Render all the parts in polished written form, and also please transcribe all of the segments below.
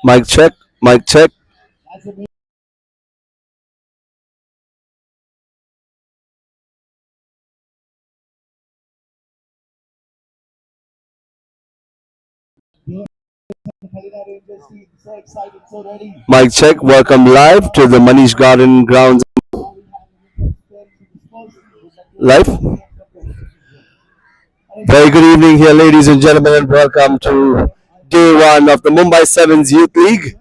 Mic check. Mic check. Mic check. Welcome live to the Manish Garden Grounds live. Very good evening here, ladies and gentlemen, and welcome to day one of the Mumbai Se7ens Youth League.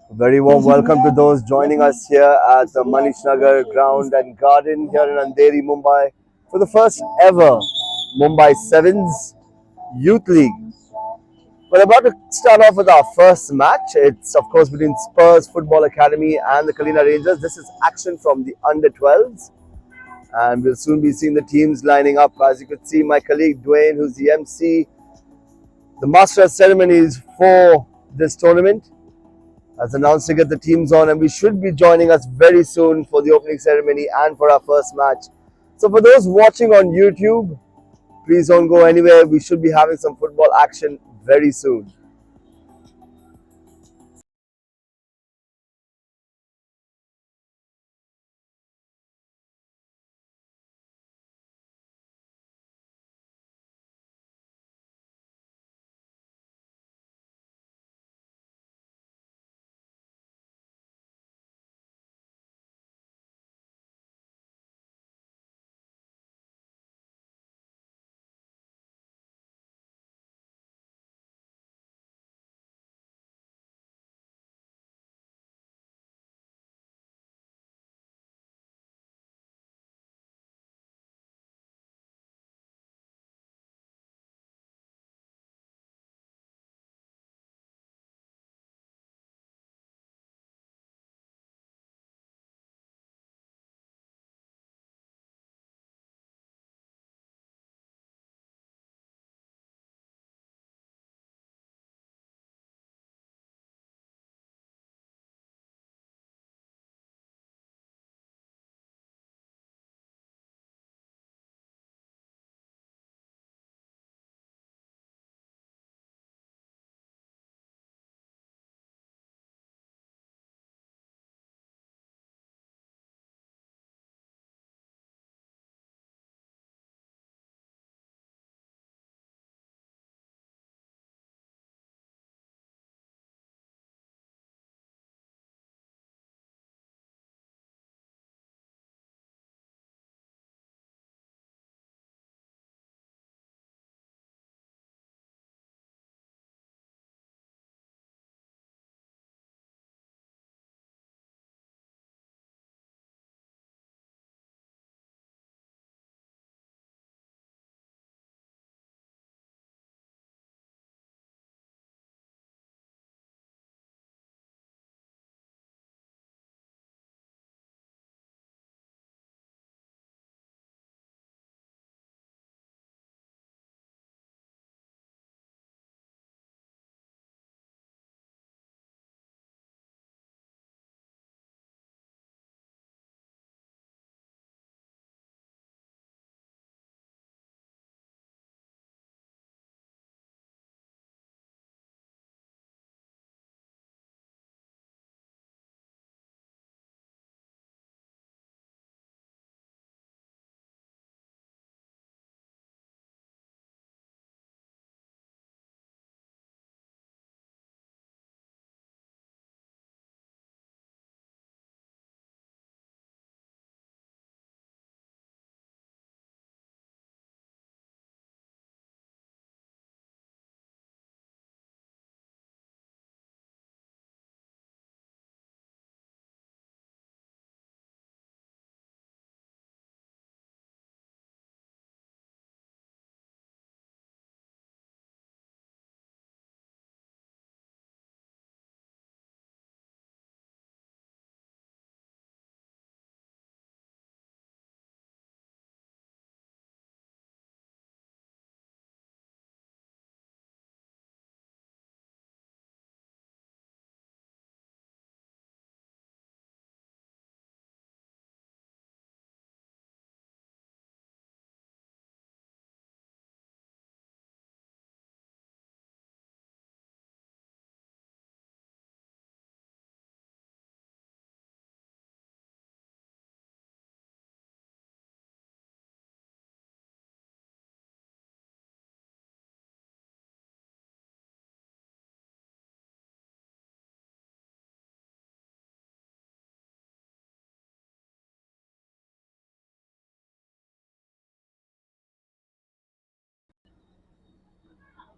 A very warm welcome to those joining us here at the Manish Nagar Ground and Garden here in Andheri, Mumbai, for the first ever Mumbai Sevens Youth League. We're about to start off with our first match. It's, of course, between Spurz Football Academy and the Kalina Rangers. This is action from the under 12s, and we'll soon be seeing the teams lining up. As you could see, my colleague Dwayne, who's the MC, the master of ceremonies for this tournament, has announced to get the teams on, and we should be joining us very soon for the opening ceremony and for our first match. So for those watching on YouTube, please don't go anywhere. We should be having some football action very soon.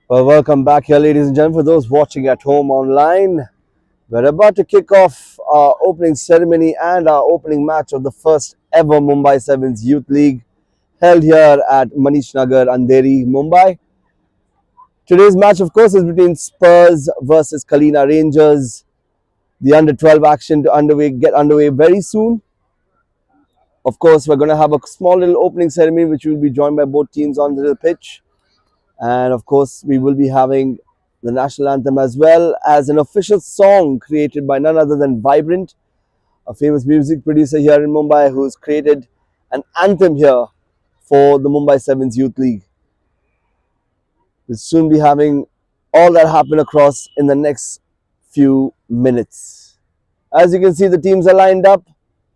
Well, welcome back here, ladies and gentlemen. For those watching at home online, We're about to kick off our opening ceremony and our opening match of the first ever Mumbai Sevens Youth League held here at Manish Nagar, Andheri, Mumbai. Today's match, of course, is between Spurz versus Kalina Rangers. The under 12 action to get underway very soon. Of course, we're going to have a small little opening ceremony which will be joined by both teams on the pitch. And of course, we will be having the national anthem as well as an official song created by none other than Vibrant, a famous music producer here in Mumbai who's created an anthem here for the Mumbai Sevens Youth League. We'll soon be having all that happen across in the next few minutes. As you can see, the teams are lined up.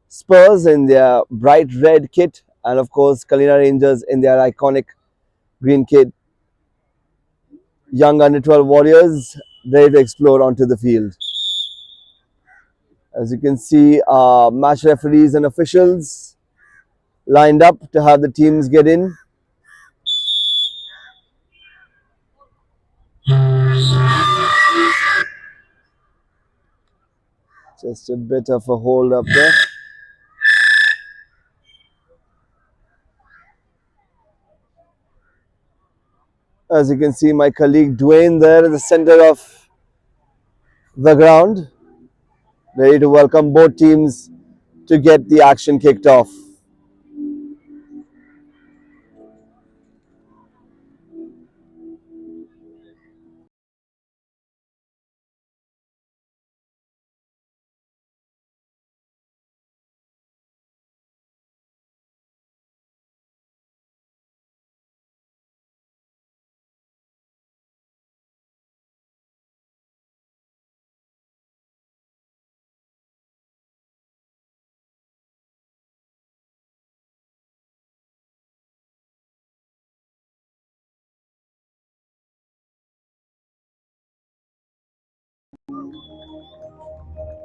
Spurz in their bright red kit and of course Kalina Rangers in their iconic green kit. Young under 12 warriors ready to explore onto the field. As you can see, match referees and officials lined up to have the teams get in. Just a bit of a hold up there. As you can see, my colleague Dwayne there in the center of the ground, ready to welcome both teams to get the action kicked off.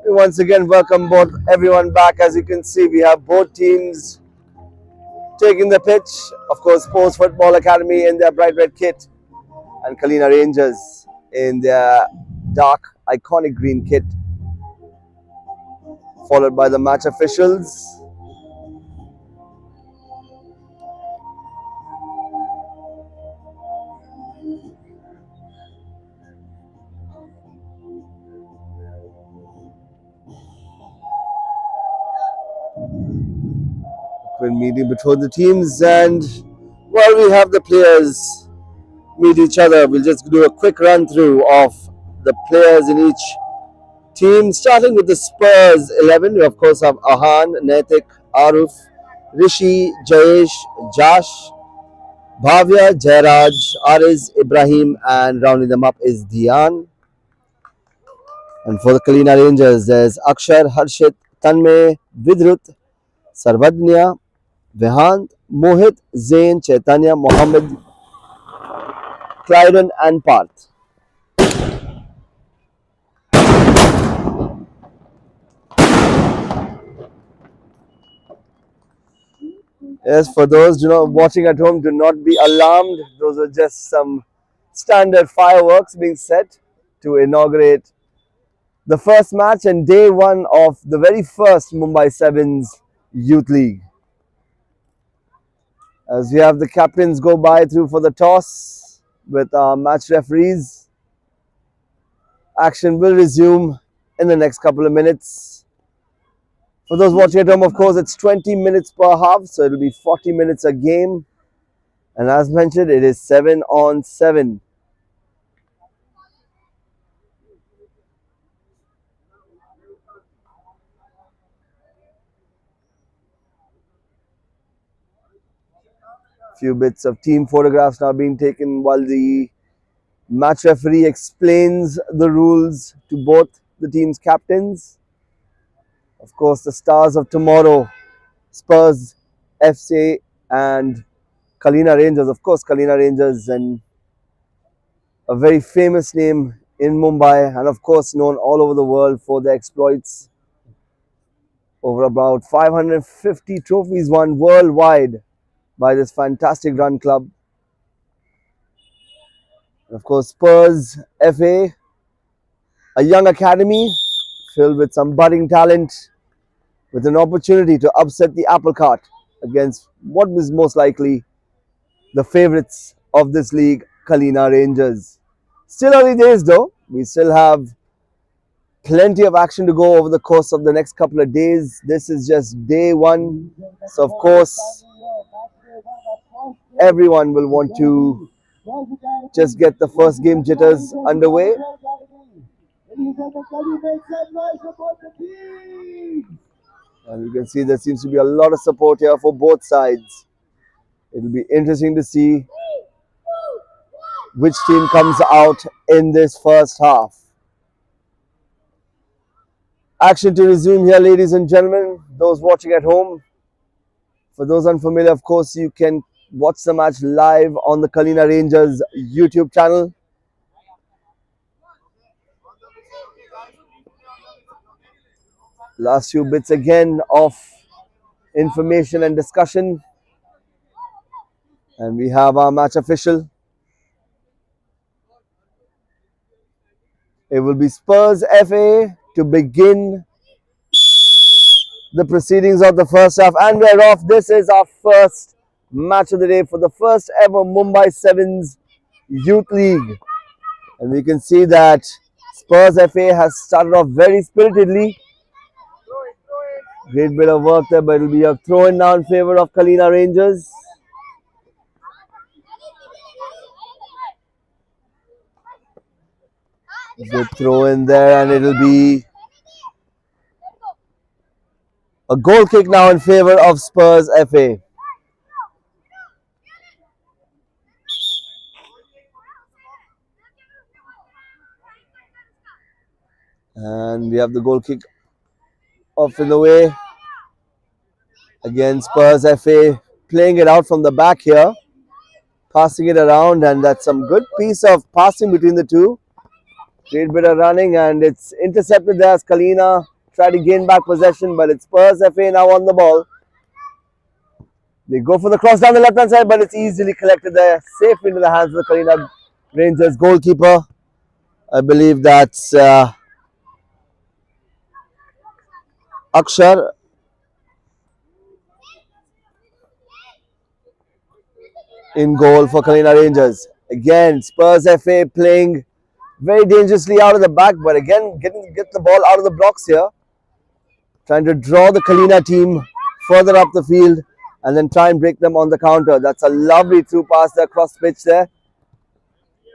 We once again welcome everyone back. As you can see, we have both teams taking the pitch. Of course, Sports Football Academy in their bright red kit and Kalina Rangers in their dark iconic green kit, followed by the match officials. When meeting between the teams, and while we have the players meet each other, we'll just do a quick run through of the players in each team, starting with the Spurz 11. We of course have Ahan, Naitik, Aruf, Rishi, Jayesh, Josh, Bhavya, Jairaj, Ariz, Ibrahim, and rounding them up is Dian. And for the Kalina Rangers, there's Akshar, Harshit, Tanmay, Vidrut, Sarvadnya, Vihant, Mohit, Zain, Chaitanya, Mohammed, Clydon, and Parth. Yes, for those watching at home, do not be alarmed. Those are just some standard fireworks being set to inaugurate the first match and day one of the very first Mumbai Sevens Youth League. As we have the captains go by through for the toss with our match referees. Action will resume in the next couple of minutes. For those watching at home, of course, it's 20 minutes per half, so it'll be 40 minutes a game. And as mentioned, it is 7-on-7. Few bits of team photographs now being taken while the match referee explains the rules to both the team's captains. Of course, the stars of tomorrow, Spurz FC and Kalina Rangers. Of course, Kalina Rangers, and a very famous name in Mumbai and of course known all over the world for their exploits. Over about 550 trophies won worldwide by this fantastic run club. And of course, Spurz FA, a young academy filled with some budding talent, with an opportunity to upset the apple cart against what was most likely the favourites of this league, Kalina Rangers. Still early days though. We still have plenty of action to go over the course of the next couple of days. This is just day one. So of course, everyone will want to just get the first game jitters underway. And you can see there seems to be a lot of support here for both sides. It'll be interesting to see which team comes out in this first half. Action to resume here, ladies and gentlemen. Those watching at home, for those unfamiliar, of course, you can watch the match live on the Kalina Rangers YouTube channel. Last few bits again of information and discussion. And we have our match official. It will be Spurz FA to begin the proceedings of the first half. And we're off. This is our first match of the day for the first ever Mumbai Se7ens Youth League. And we can see that Spurz FA has started off very spiritedly. Great bit of work there, but it will be a throw-in now in favour of Kalina Rangers. Good throw in there, and it will be a goal kick now in favour of Spurz FA. And we have the goal kick off in the way. Again, Spurz FA playing it out from the back here. Passing it around, and that's some good piece of passing between the two. Great bit of running, and it's intercepted there as Kalina try to gain back possession, but it's Spurz FA now on the ball. They go for the cross down the left hand side, but it's easily collected there, safe into the hands of the Kalina Rangers goalkeeper. I believe that's Akshar. In goal for Kalina Rangers. Again, Spurz FA playing very dangerously out of the back, but again, get the ball out of the blocks here. Trying to draw the Kalina team further up the field and then try and break them on the counter. That's a lovely through pass there, cross pitch there.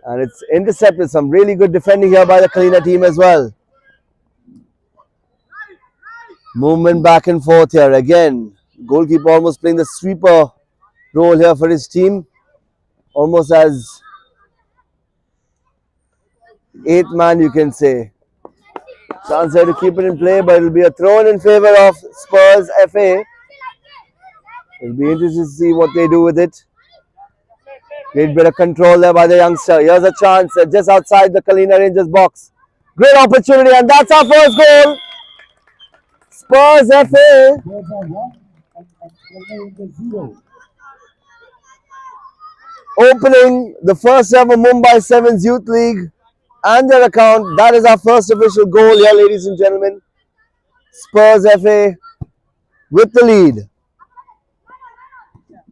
And it's intercepted. Some really good defending here by the Kalina team as well. Movement back and forth here. Again, goalkeeper almost playing the sweeper role here for his team. Almost as 8th man, you can say. Chance here to keep it in play, but it will be a throw in favour of Spurz FA. It will be interesting to see what they do with it. Great bit of control there by the youngster. Here's a chance just outside the Kalina Rangers box. Great opportunity, and that's our first goal. Spurz FA. Opening the first ever Mumbai Se7ens Youth League and their account. That is our first official goal here, ladies and gentlemen. Spurz FA with the lead.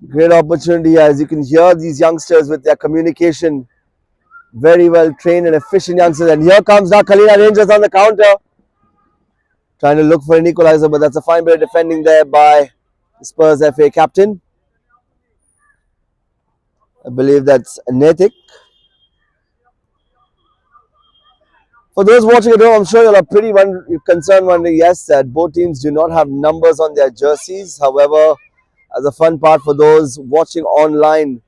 Great opportunity, as you can hear these youngsters with their communication. Very well trained and efficient youngsters. And here comes now Kalina Rangers on the counter. Trying to look for an equalizer, but that's a fine bit of defending there by the Spurz FA captain. I believe that's Netik. For those watching at home, I'm sure you're pretty concerned wondering, yes, that both teams do not have numbers on their jerseys. However, as a fun part for those watching online,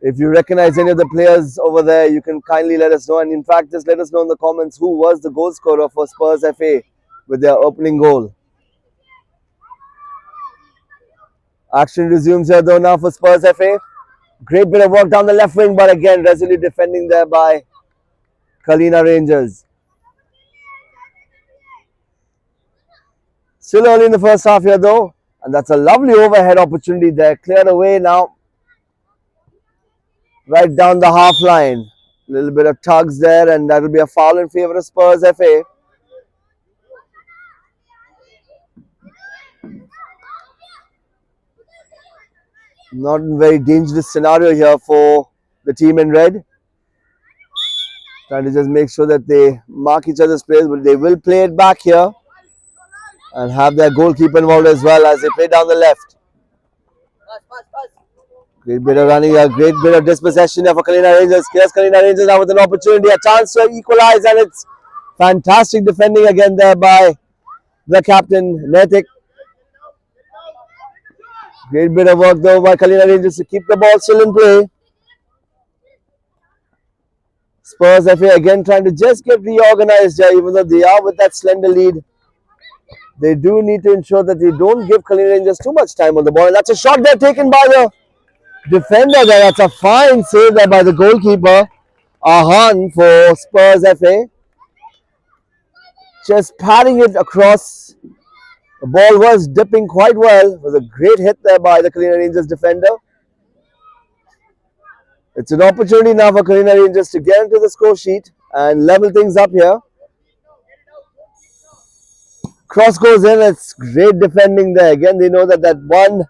if you recognize any of the players over there, you can kindly let us know. And in fact, just let us know in the comments who was the goal scorer for Spurz FA with their opening goal. Action resumes here though now for Spurz FA. Great bit of work down the left wing, but again, resolute defending there by Kalina Rangers. Still early in the first half here though, and that's a lovely overhead opportunity there. Cleared away now. Right down the half line. A little bit of tugs there, and that will be a foul in favour of Spurz FA. Not a very dangerous scenario here for the team in red. Trying to just make sure that they mark each other's plays, but they will play it back here and have their goalkeeper involved as well as they play down the left. Great bit of running, a great bit of dispossession here for Kalina Rangers. Here's Kalina Rangers now with an opportunity, a chance to equalize, and it's fantastic defending again there by the captain, Netik. Great bit of work though by Kalina Rangers to keep the ball still in play. Spurs FA again trying to just get reorganized here, even though they are with that slender lead. They do need to ensure that they don't give Kalina Rangers too much time on the ball. And that's a shot there taken by the defender there. That's a fine save there by the goalkeeper, Ahan, for Spurs FA. Just patting it across. The ball was dipping quite well. It was a great hit there by the Kalina Rangers defender. It's an opportunity now for Kalina Rangers to get into the score sheet and level things up here. Cross goes in. It's great defending there. Again, they know that one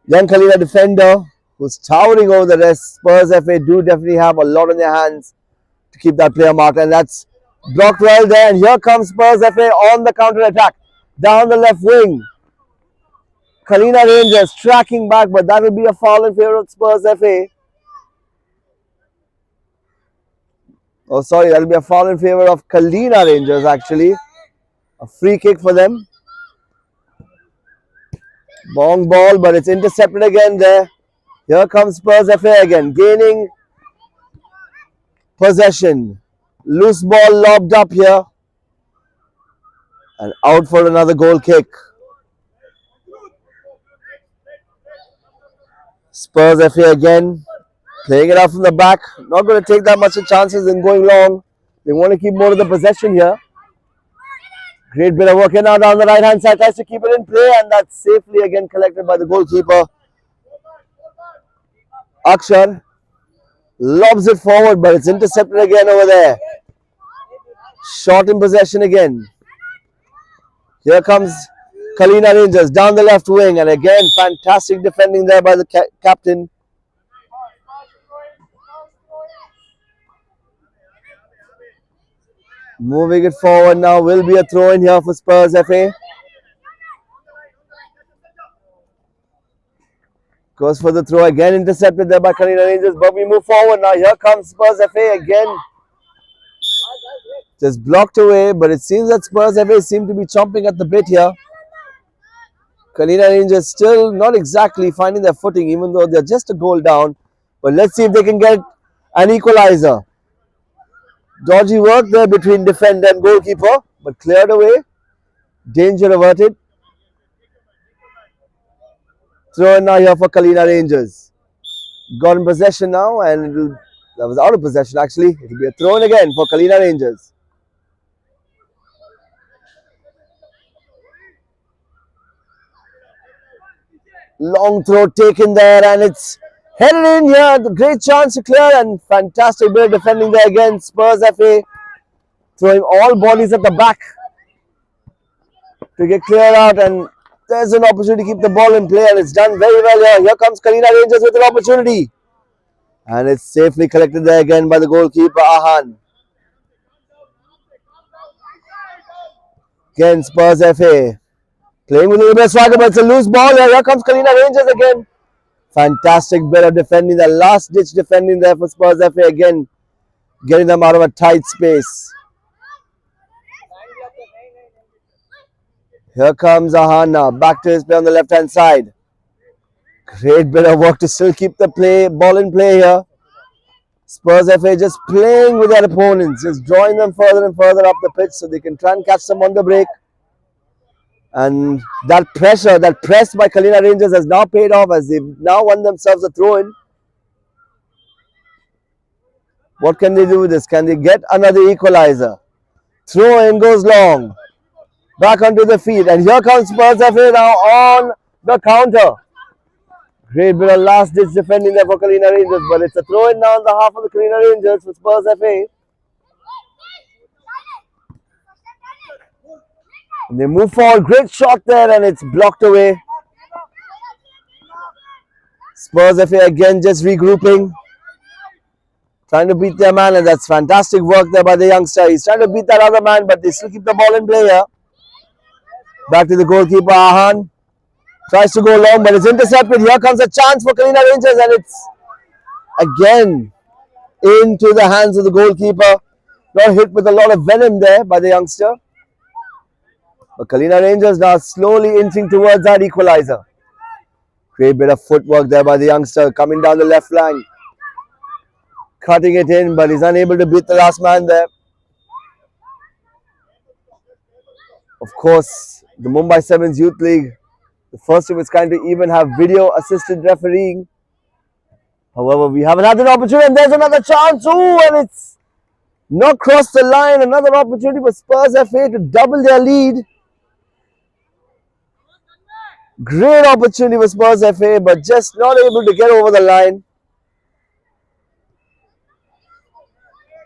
young Kalina defender who's towering over the rest. Spurs FA do definitely have a lot on their hands to keep that player marked, and that's blocked well there. And here comes Spurs FA on the counter attack down the left wing. Kalina Rangers tracking back, but that will be a foul in favor of Spurs FA. Oh, sorry, that will be a foul in favor of Kalina Rangers actually. A free kick for them. Long ball, but it's intercepted again there. Here comes Spurs FA again, gaining possession. Loose ball lobbed up here. And out for another goal kick. Spurs FA again, playing it out from the back. Not going to take that much of chances in going long. They want to keep more of the possession here. Great bit of work here now down the right hand side. Tries to keep it in play, and that's safely again collected by the goalkeeper. Akshar lobs it forward, but it's intercepted again over there. Shot in possession again. Here comes Kalina Rangers down the left wing, and again fantastic defending there by the captain. Moving it forward now will be a throw in here for Spurs FA. Goes for the throw again, intercepted there by Kalina Rangers, but we move forward now. Here comes Spurs FA again. Just blocked away, but it seems that Spurs FA seem to be chomping at the bit here. Kalina Rangers still not exactly finding their footing, even though they're just a goal down. But let's see if they can get an equalizer. Dodgy work there between defender and goalkeeper, but cleared away. Danger averted. Throw in now here for Kalina Rangers. Got in possession now, and that was out of possession actually. It will be a throw in again for Kalina Rangers. Long throw taken there, and it's headed in here. Great chance to clear, and fantastic bit of defending there again. Spurs FA throwing all bodies at the back to get cleared out, and there's an opportunity to keep the ball in play, and it's done very well here. Here comes Kalina Rangers with an opportunity, and it's safely collected there again by the goalkeeper Ahan. Again, Spurs FA playing with a little bit of swagger, but it's a loose ball here. Here comes Kalina Rangers again. Fantastic bit of defending, the last ditch defending there for Spurs FA again, getting them out of a tight space. Here comes Ahan now, back to his play on the left hand side. Great bit of work to still keep the ball in play here. Spurs FA just playing with their opponents, just drawing them further and further up the pitch so they can try and catch them on the break. And that pressure, that press by Kalina Rangers has now paid off as they've now won themselves a throw-in. What can they do with this? Can they get another equalizer? Throw-in goes long. Back onto the feet. And here comes Spurs FA now on the counter. Great bit of last-ditch defending there for Kalina Rangers. But it's a throw-in now on the half of the Kalina Rangers for Spurs FA. And they move forward, great shot there, and it's blocked away. Spurz FA again just regrouping. Trying to beat their man, and that's fantastic work there by the youngster. He's trying to beat that other man, but they still keep the ball in play here. Back to the goalkeeper, Ahan. Tries to go long, but it's intercepted. Here comes a chance for Kalina Rangers, and it's again into the hands of the goalkeeper. Got hit with a lot of venom there by the youngster. But Kalina Rangers now slowly inching towards that equalizer. Great bit of footwork there by the youngster coming down the left flank. Cutting it in, but he's unable to beat the last man there. Of course, the Mumbai Se7ens Youth League, the first of its kind to even have video assisted refereeing. However, we haven't had an opportunity, and there's another chance. Ooh, and it's not crossed the line. Another opportunity for Spurz FA to double their lead. Great opportunity for Spurz FA, but just not able to get over the line.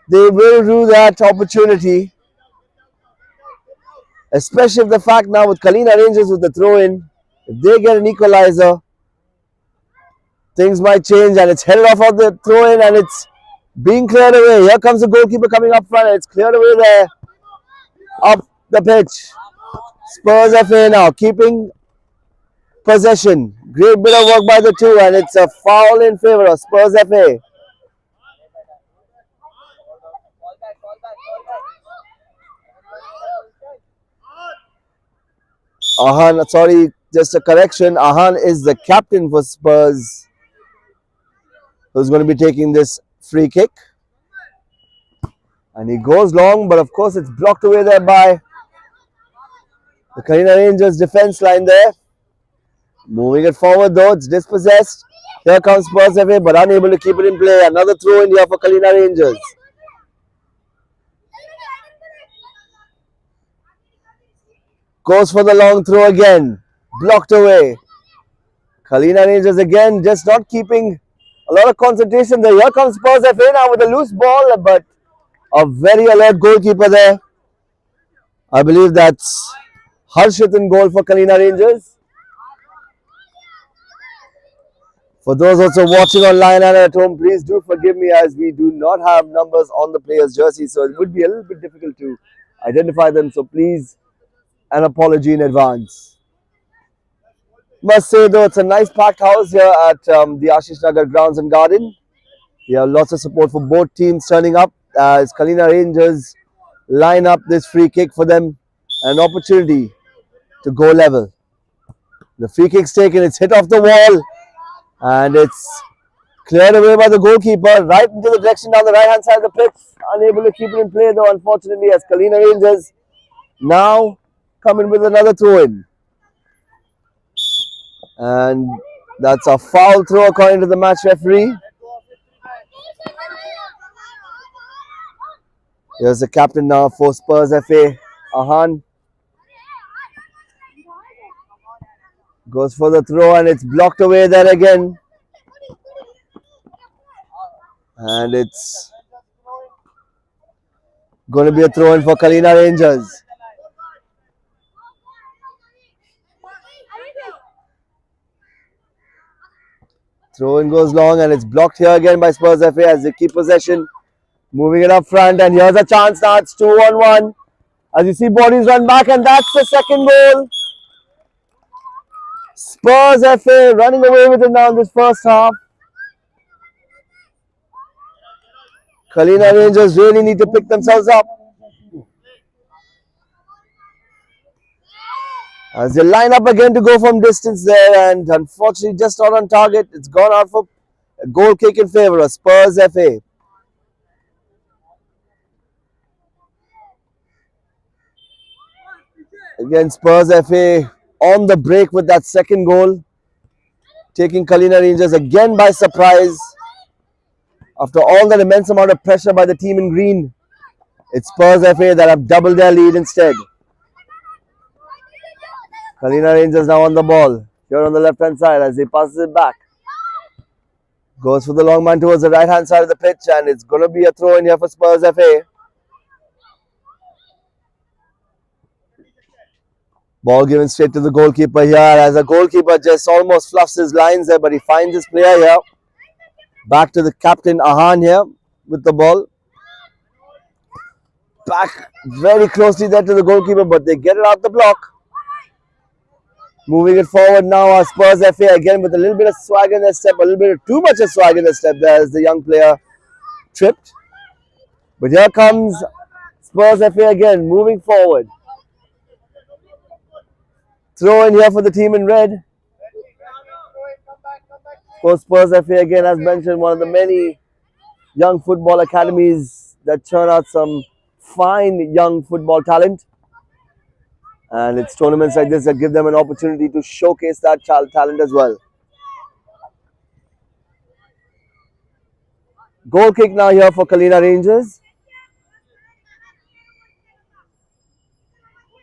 They will rue that opportunity, especially if the fact now with Kalina Rangers with the throw-in, if they get an equalizer, things might change, and it's headed off of the throw-in, and it's being cleared away. Here comes the goalkeeper coming up front, and it's cleared away there, up the pitch. Spurz FA now keeping possession. Great bit of work by the two, and it's a foul in favour of Spurz FA. Ahan, sorry, just a correction. Ahan is the captain for Spurz, who's going to be taking this free kick. And he goes long, but of course it's blocked away there by the Kalina Rangers defense line there. Moving it forward though, it's dispossessed. Here comes Spurz FA, but unable to keep it in play. Another throw in here for Kalina Rangers. Goes for the long throw again. Blocked away. Kalina Rangers again just not keeping a lot of concentration there. Here comes Spurz FA now with a loose ball, but a very alert goalkeeper there. I believe that's Harshit in goal for Kalina Rangers. For those also watching online and at home, please do forgive me as we do not have numbers on the players' jerseys, so it would be a little bit difficult to identify them. So please, an apology in advance. Must say though, it's a nice packed house here at the Ashish Nagar grounds and garden. We have lots of support for both teams turning up as Kalina Rangers line up this free kick for them, an opportunity to go level. The free kick's taken, it's hit off the wall, and it's cleared away by the goalkeeper right into the direction down the right hand side of the pitch. Unable to keep it in play though, unfortunately, as Kalina Rangers now coming with another throw in. And that's a foul throw according to the match referee. Here's the captain now for Spurz FA, Ahan. Goes for the throw, and it's blocked away there again. And it's going to be a throw in for Kalina Rangers. Throw in goes long, and it's blocked here again by Spurz FA as they keep possession. Moving it up front, and here's a chance now. It's 2-on-1. As you see, bodies run back, and that's the second goal. Spurz FA running away with it now in this first half. Kalina Rangers really need to pick themselves up as they line up again to go from distance there, and unfortunately just not on target. It's gone out for a goal kick in favour of Spurz FA. Again, Spurz FA on the break with that second goal, taking Kalina Rangers again by surprise. After all that immense amount of pressure by the team in green, it's Spurz FA that have doubled their lead instead. Kalina Rangers now on the ball, here on the left hand side as he passes it back. Goes for the long man towards the right hand side of the pitch, and it's going to be a throw in here for Spurz FA. Ball given straight to the goalkeeper here as the goalkeeper just almost fluffs his lines there, but he finds his player here. Back to the captain Ahan here with the ball. Back very closely there to the goalkeeper, but they get it out the block. Moving it forward now, our Spurz FA again with a little bit of swag in their step, a little bit of too much of swag in their step there as the young player tripped. But here comes Spurz FA again, moving forward. Throw in here for the team in red. Of course, Spurz FA again, as mentioned, one of the many young football academies that churn out some fine young football talent. And it's tournaments like this that give them an opportunity to showcase that talent as well. Goal kick now here for Kalina Rangers.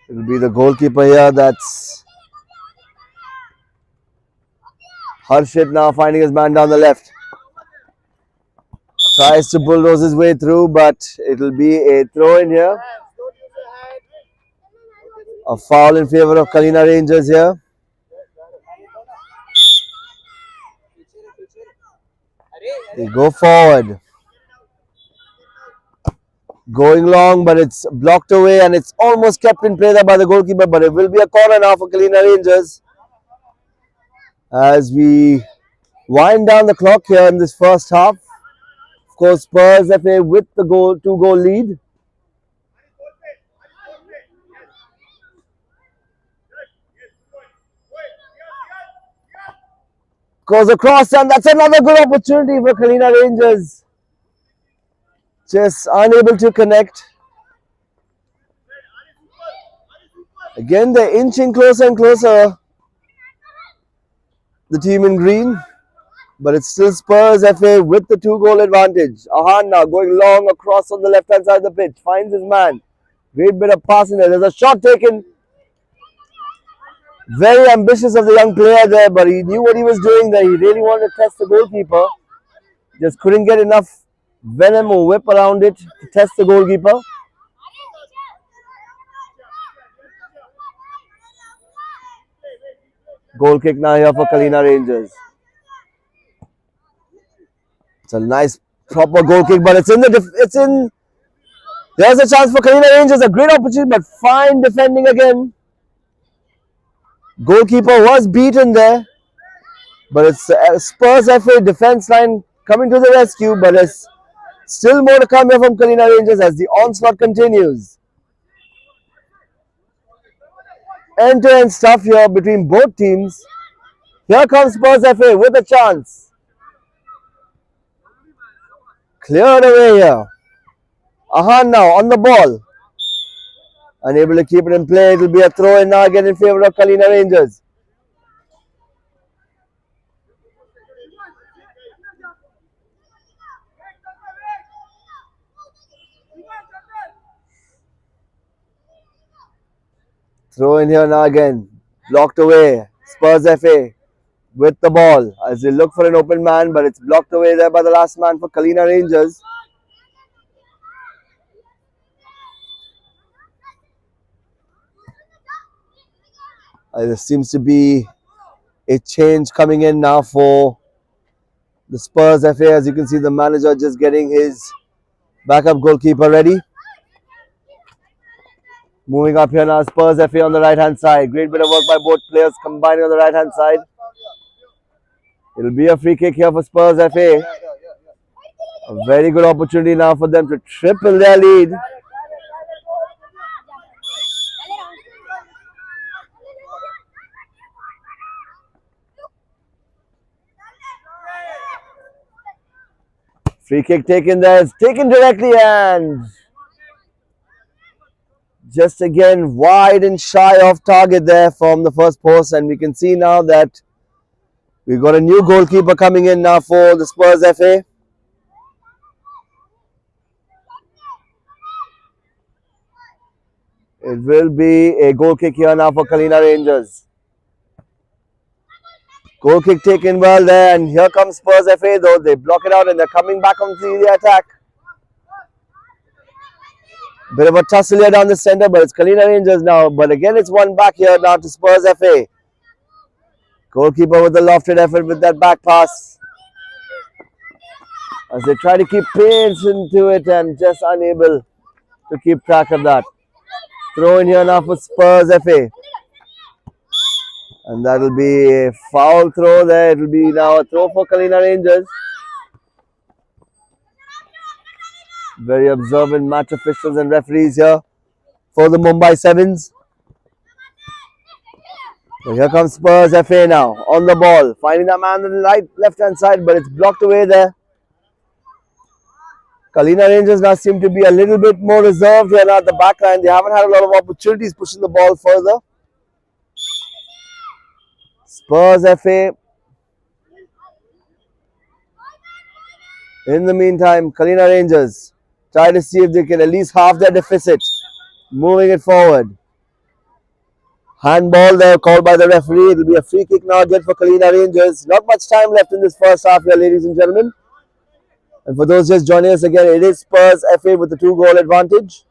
It will be the goalkeeper here, that's Harshit now finding his man down the left. Tries to bulldoze his way through, but it will be a throw in here. A foul in favor of Kalina Rangers here. They go forward. Going long, but it's blocked away and it's almost kept in play there by the goalkeeper, but it will be a corner now for Kalina Rangers. As we wind down the clock here in this first half. Of course, Spurz FA with the two-goal lead. Goes across, and that's another good opportunity for Kalina Rangers. Just unable to connect. Again, they're inching closer and closer, the team in green. But it's still Spurz FA with the two-goal advantage. Ahan now going long across on the left-hand side of the pitch. Finds his man. Great bit of passing there. There's a shot taken. Very ambitious of the young player there, but he knew what he was doing there. He really wanted to test the goalkeeper. Just couldn't get enough venom or whip around it to test the goalkeeper. Goal kick now here for Kalina Rangers. It's a nice proper goal kick, but it's in. There's a chance for Kalina Rangers, a great opportunity, but fine defending again. Goalkeeper was beaten there, but it's Spurz FA defense line coming to the rescue, but there's still more to come here from Kalina Rangers as the onslaught continues. End-to-end stuff here between both teams. Here comes Spurz FA with a chance. Cleared away here. Ahan now on the ball. Unable to keep it in play. It will be a throw in now again in favor of Kalina Rangers. Throw in here now again. Blocked away. Spurz FA with the ball as they look for an open man, but it's blocked away there by the last man for Kalina Rangers. There seems to be a change coming in now for the Spurz FA. As you can see, the manager just getting his backup goalkeeper ready. Moving up here now, Spurz FA on the right-hand side. Great bit of work by both players combining on the right-hand side. It will be a free kick here for Spurz FA. A very good opportunity now for them to triple their lead. Free kick taken there. It's taken directly and just again wide and shy of target there from the first post. And we can see now that we've got a new goalkeeper coming in now for the Spurz FA. It will be a goal kick here now for Kalina Rangers. Goal kick taken well there, and here comes Spurz FA though. They block it out and they're coming back on the attack. Bit of a tussle here down the center, but it's Kalina Rangers now. But again, it's one back here now to Spurz FA. Goalkeeper with a lofted effort with that back pass. As they try to keep pace into it and just unable to keep track of that. Throw in here now for Spurz FA. And that'll be a foul throw there. It'll be now a throw for Kalina Rangers. Very observant match officials and referees here for the Mumbai Sevens. So here comes Spurz FA now on the ball, finding that man on the left hand side, but it's blocked away there. Kalina Rangers now seem to be a little bit more reserved here now at the back line. They haven't had a lot of opportunities pushing the ball further. Spurz FA. In the meantime, Kalina Rangers try to see if they can at least halve their deficit. Moving it forward. Handball there called by the referee. It will be a free kick now again for Kalina Rangers. Not much time left in this first half here, ladies and gentlemen. And for those just joining us again, it is Spurz FA with the 2-goal advantage.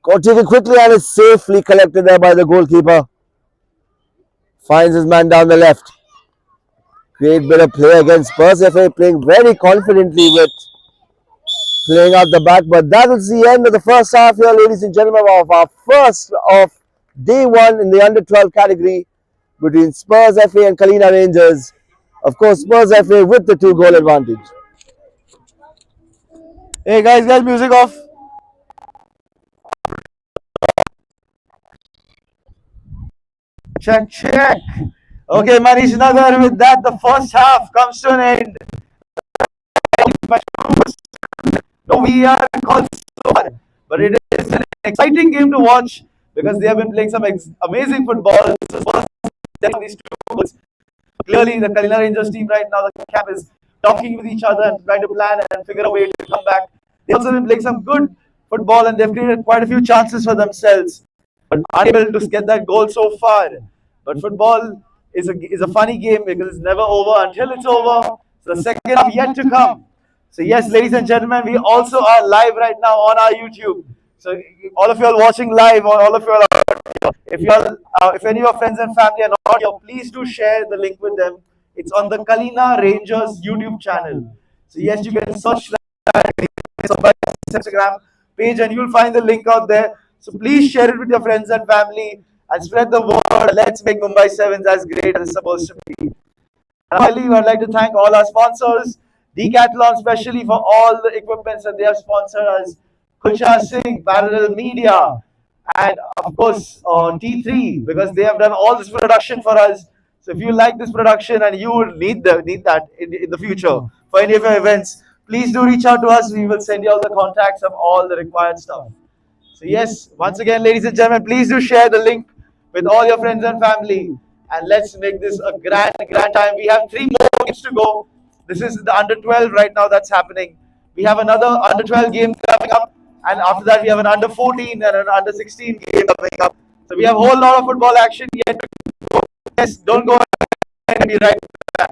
Got taken quickly and is safely collected there by the goalkeeper. Finds his man down the left. Great bit of play against Spurz FA, playing very confidently with playing out the back. But that was the end of the first half here, ladies and gentlemen, of our first of day one in the under-12 category between Spurz FA and Kalina Rangers. Of course, Spurz FA with the 2-goal advantage. Hey guys, music off. Check, check. Okay, Manish Nagar, with that, the first half comes to an end. No, we are called but it is an exciting game to watch because they have been playing some amazing football. These two goals. Clearly, the Kalina Rangers team right now, the camp is talking with each other and trying to plan and figure a way to come back. They've also been playing some good football and they've created quite a few chances for themselves, but unable to get that goal so far. But football is a funny game because it's never over until it's over. So the second half yet to come. So yes, ladies and gentlemen, we also are live right now on our YouTube. So all of you are watching live, or all of you are, if any of your friends and family are not here, please do share the link with them. It's on the Kalina Rangers YouTube channel. So yes, you can search that on Instagram page and you'll find the link out there. So please share it with your friends and family and spread the word. Let's make Mumbai Sevens as great as it's supposed to be. And finally, I'd like to thank all our sponsors, Decathlon especially for all the equipments that they have sponsored us, Kucha Singh, Parallel Media, and of course T3 because they have done all this production for us. So if you like this production and you would need that in the future for any of your events, please do reach out to us. We will send you all the contacts of all the required stuff. So yes, once again, ladies and gentlemen, please do share the link with all your friends and family. And let's make this a grand time. We have 3 more games to go. This is the under 12 right now that's happening. We have another under 12 game coming up. And after that, we have an under 14 and an under 16 game coming up. So we have a whole lot of football action yet to go. Yes, don't go and be right back.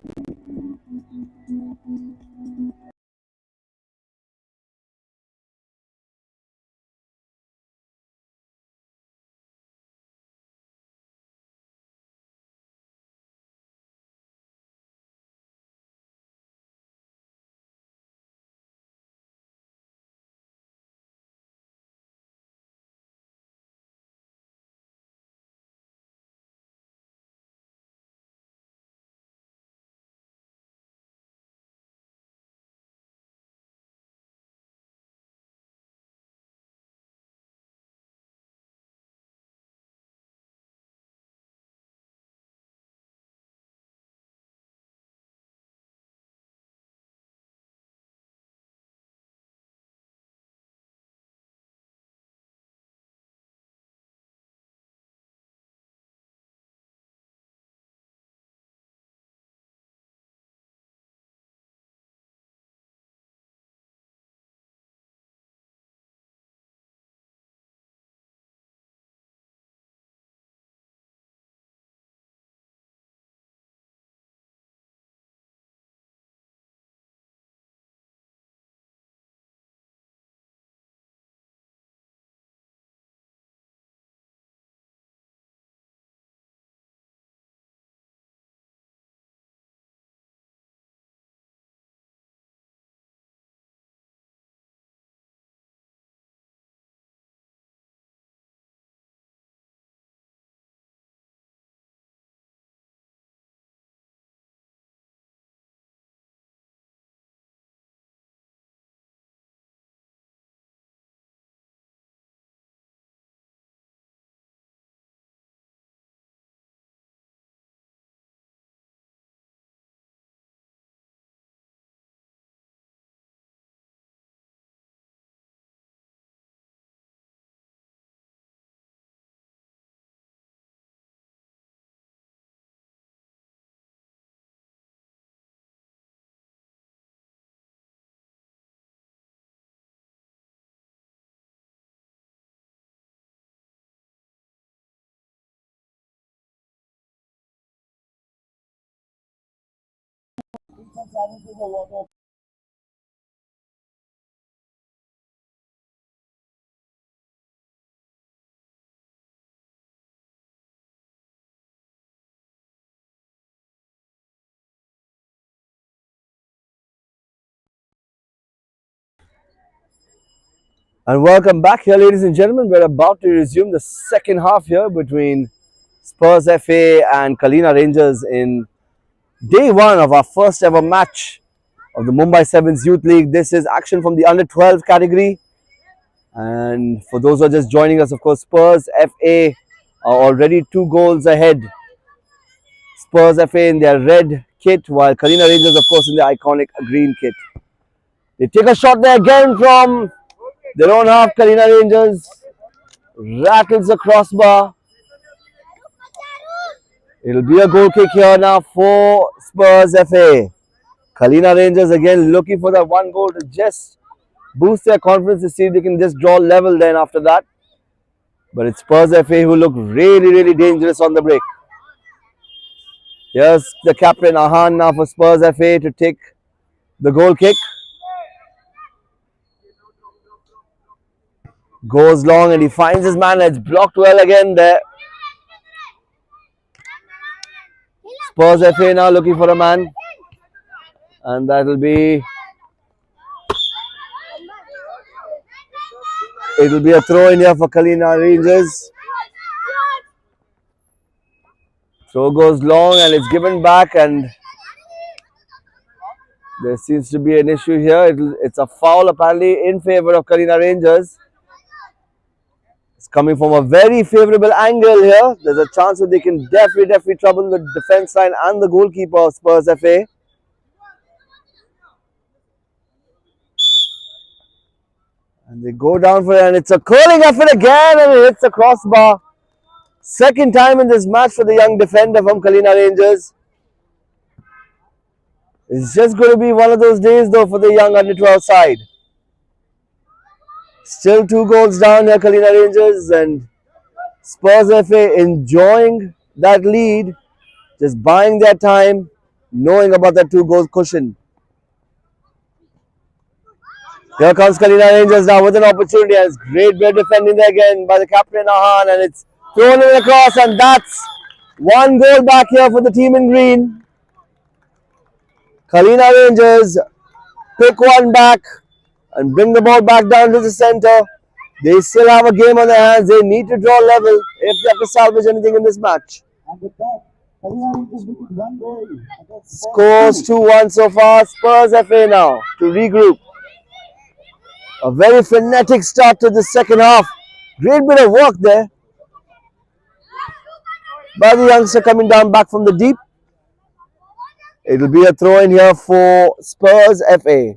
And welcome back here, ladies and gentlemen. We're about to resume the second half here between Spurz FA and Kalina Rangers in day one of our first ever match of the Mumbai Se7ens Youth League. This is action from the under 12 category. And for those who are just joining us, of course, Spurz FA are already 2 goals ahead. Spurz FA in their red kit, while Kalina Rangers, of course, in their iconic green kit. They take a shot there again from their own half. Kalina Rangers rattles the crossbar. It'll be a goal kick here now for Spurz FA. Kalina Rangers again looking for that 1 goal to just boost their confidence to see if they can just draw level then after that. But it's Spurz FA who look really, really dangerous on the break. Here's the captain Ahan now for Spurz FA to take the goal kick. Goes long and he finds his man. It's blocked well again there. Spurz FA now looking for a man. And that'll be... It'll be a throw in here for Kalina Rangers. Throw goes long and it's given back, and there seems to be an issue here. It's a foul apparently in favor of Kalina Rangers. It's coming from a very favourable angle here. There's a chance that they can definitely trouble the defence line and the goalkeeper of Spurz FA. And they go down for it, and it's a curling effort again, and it hits the crossbar. Second time in this match for the young defender from Kalina Rangers. It's just going to be one of those days though for the young under 12 side. Still 2 goals down here, Kalina Rangers, and Spurz FA enjoying that lead, just buying their time, knowing about that 2 goal cushion. Here comes Kalina Rangers now with an opportunity, and it's great bit defending there again by the captain Ahan, and it's thrown in across, and that's 1 goal back here for the team in green. Kalina Rangers pick one back and bring the ball back down to the centre. They still have a game on their hands. They need to draw level if they have to salvage anything in this match. Scores 2-1 so far. Spurz FA now to regroup. A very frenetic start to the second half. Great bit of work there by the youngster coming down back from the deep. It'll be a throw in here for Spurz FA.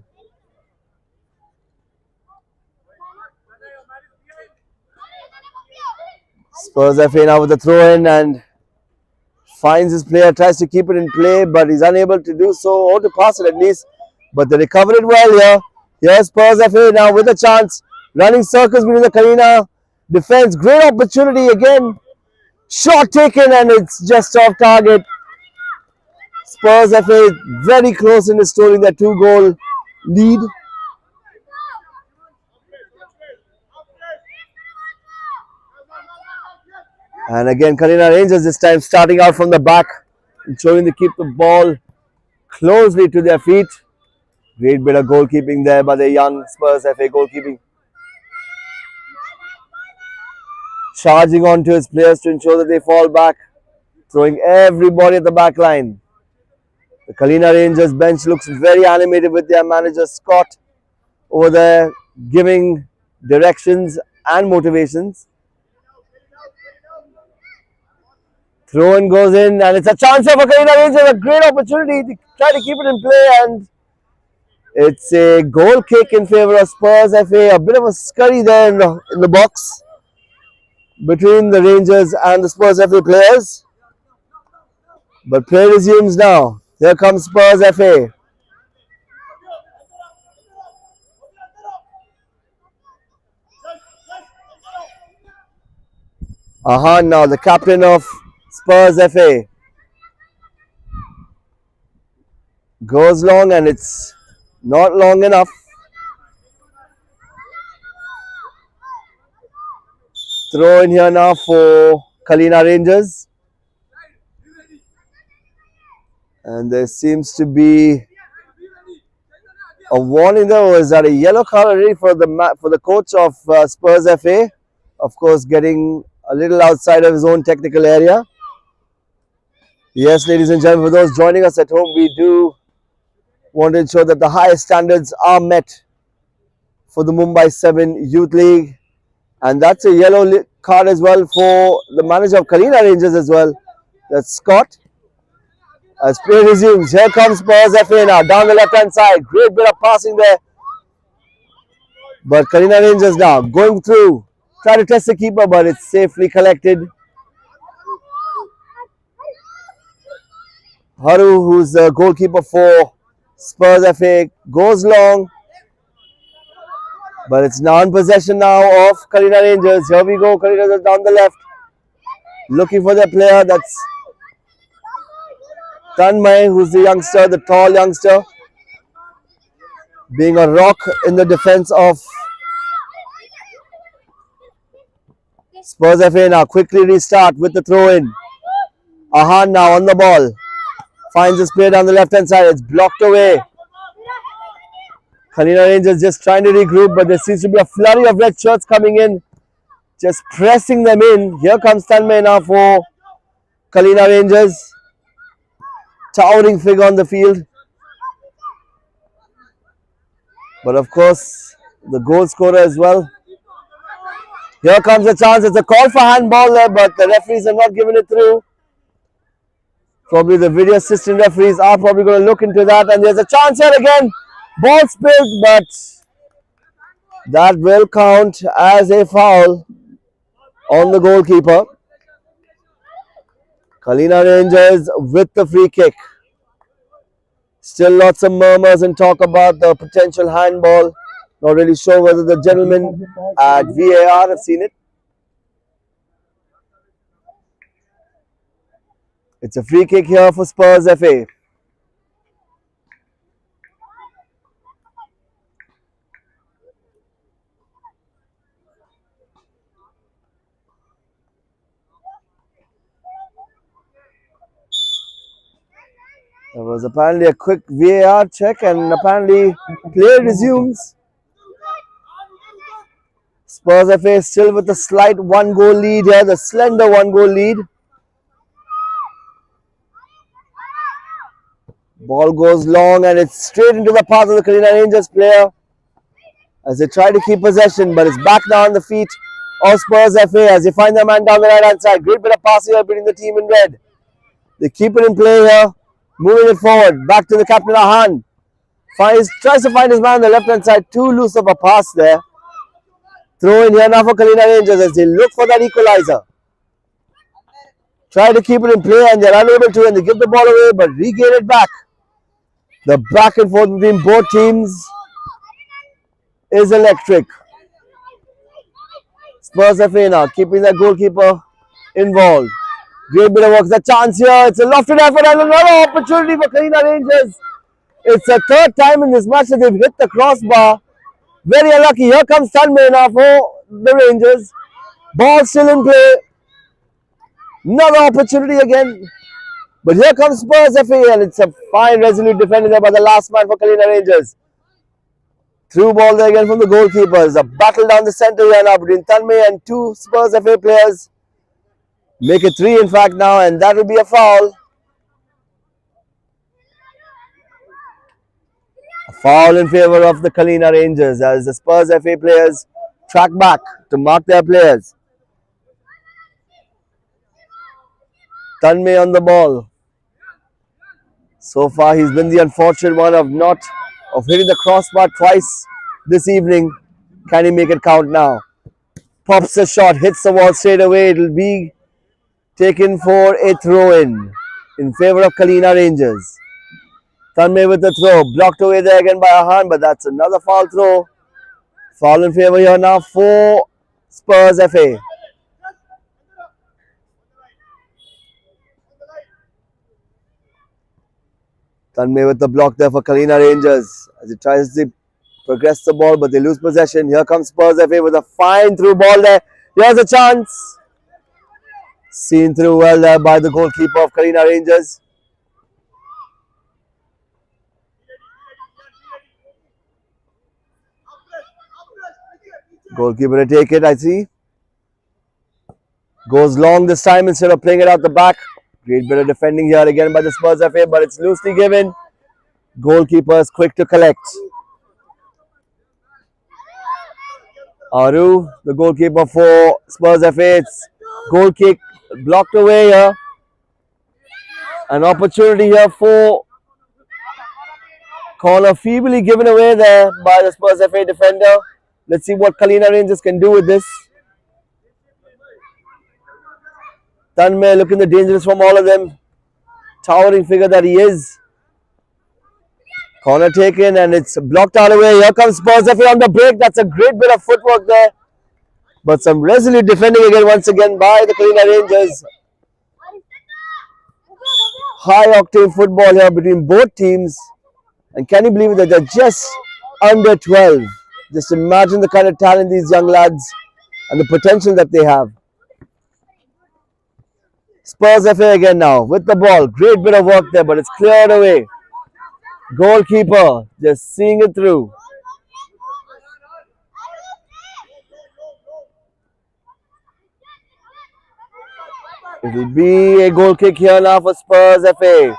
Spurz FA now with the throw in and finds his player, tries to keep it in play, but he's unable to do so, or to pass it at least. But they recovered it well here. Here's Spurz FA now with a chance. Running circles between the Kalina defense. Great opportunity again. Shot taken, and it's just off target. Spurz FA is very close in restoring their 2-goal lead. And again, Kalina Rangers this time starting out from the back, ensuring they keep the ball closely to their feet. Great bit of goalkeeping there by the young Spurz FA goalkeeping. Charging on to his players to ensure that they fall back, throwing everybody at the back line. The Kalina Rangers bench looks very animated with their manager Scott over there giving directions and motivations. Throw in goes in, and it's a chance for Kalina Rangers, a great opportunity to try to keep it in play, and it's a goal kick in favour of Spurz FA. A bit of a scurry there in the box between the Rangers and the Spurz FA players. But play resumes now. Here comes Spurz FA. Ahan now, the captain of Spurz FA. Goes long and it's not long enough. Throw in here now for Kalina Rangers. And there seems to be a warning there. Was that a yellow card already for the coach of Spurz FA? Of course, getting a little outside of his own technical area. Yes, ladies and gentlemen, for those joining us at home, we do want to ensure that the highest standards are met for the Mumbai 7 Youth League. And that's a yellow card as well for the manager of Kalina Rangers as well. That's Scott. As play resumes, here comes Spurz FA now, down the left-hand side. Great bit of passing there. But Kalina Rangers now going through. Try to test the keeper, but it's safely collected. Haru, who's the goalkeeper for Spurz FA, goes long. But it's now in possession now of Kalina Rangers. Here we go, Kalina Rangers down the left. Looking for their player, that's Tanmay, who's the youngster, the tall youngster. Being a rock in the defense of Spurz FA now. Quickly restart with the throw in. Ahan now on the ball. Finds his player down the left hand side. It's blocked away. Kalina Rangers just trying to regroup, but there seems to be a flurry of red shirts coming in. Just pressing them in. Here comes Tanmay now for Kalina Rangers. Towering figure on the field. But of course, the goal scorer as well. Here comes a chance. It's a call for handball there, but the referees are not giving it through. Probably the video assistant referees are probably going to look into that. And there's a chance here again. Ball spilled, but that will count as a foul on the goalkeeper. Kalina Rangers with the free kick. Still lots of murmurs and talk about the potential handball. Not really sure whether the gentlemen at VAR have seen it. It's a free kick here for Spurz FA. There was apparently a quick VAR check and apparently play resumes. Spurz FA still with a slight 1-goal lead here, the slender 1-goal lead. Ball goes long and it's straight into the path of the Kalina Rangers player as they try to keep possession, but it's back now on the feet of Spurz FA as they find their man down the right hand side. Great bit of passing here between the team in red. They keep it in play here, moving it forward. Back to the captain Ahan. Tries to find his man on the left hand side. Too loose of a pass there. Throw in here now for Kalina Rangers as they look for that equalizer. Try to keep it in play and they're unable to, and they give the ball away but regain it back. The back and forth between both teams is electric. Spurz FA now keeping their goalkeeper involved. Great bit of work. There's a chance here. It's a lofted effort and another opportunity for Kalina Rangers. It's the third time in this match that they've hit the crossbar. Very unlucky. Here comes Tanmay now for the Rangers. Ball still in play. Another opportunity again. But here comes Spurz FA and it's a fine resolute defending there by the last man for Kalina Rangers. Through ball there again from the goalkeepers. A battle down the centre here now between Tanmay and two Spurz FA players. Make it 3 in fact now, and that will be a foul. A foul in favour of the Kalina Rangers as the Spurz FA players track back to mark their players. Tanmay on the ball. So far he's been the unfortunate one of hitting the crossbar twice this evening. Can he make it count now? Pops a shot, hits the wall straight away. It will be taken for a throw-in favour of Kalina Rangers. Tanmay with the throw. Blocked away there again by Ahan, but that's another foul throw. Foul in favour here now for Spurz FA. Tanmay with the block there for Kalina Rangers as he tries to progress the ball, but they lose possession. Here comes Spurz FA with a fine through ball there. Here's a chance. Seen through well there by the goalkeeper of Kalina Rangers. Goalkeeper to take it, I see. Goes long this time instead of playing it out the back. Great bit of defending here again by the Spurz FA, but it's loosely given. Goalkeeper is quick to collect. Aru, the goalkeeper for Spurz FA. It's goal kick blocked away here. An opportunity here for corner feebly given away there by the Spurz FA defender. Let's see what Kalina Rangers can do with this. Tanmay looking the dangerous from all of them. Towering figure that he is. Corner taken and it's blocked out away. Here comes Spurz FA on the break. That's a great bit of footwork there. But some resolute defending again once again by the Kalina Rangers. High octane football here between both teams. And can you believe that they're just under 12? Just imagine the kind of talent these young lads and the potential that they have. Spurz FA again now with the ball. Great bit of work there, but it's cleared away. Goalkeeper just seeing it through. It will be a goal kick here now for Spurz FA.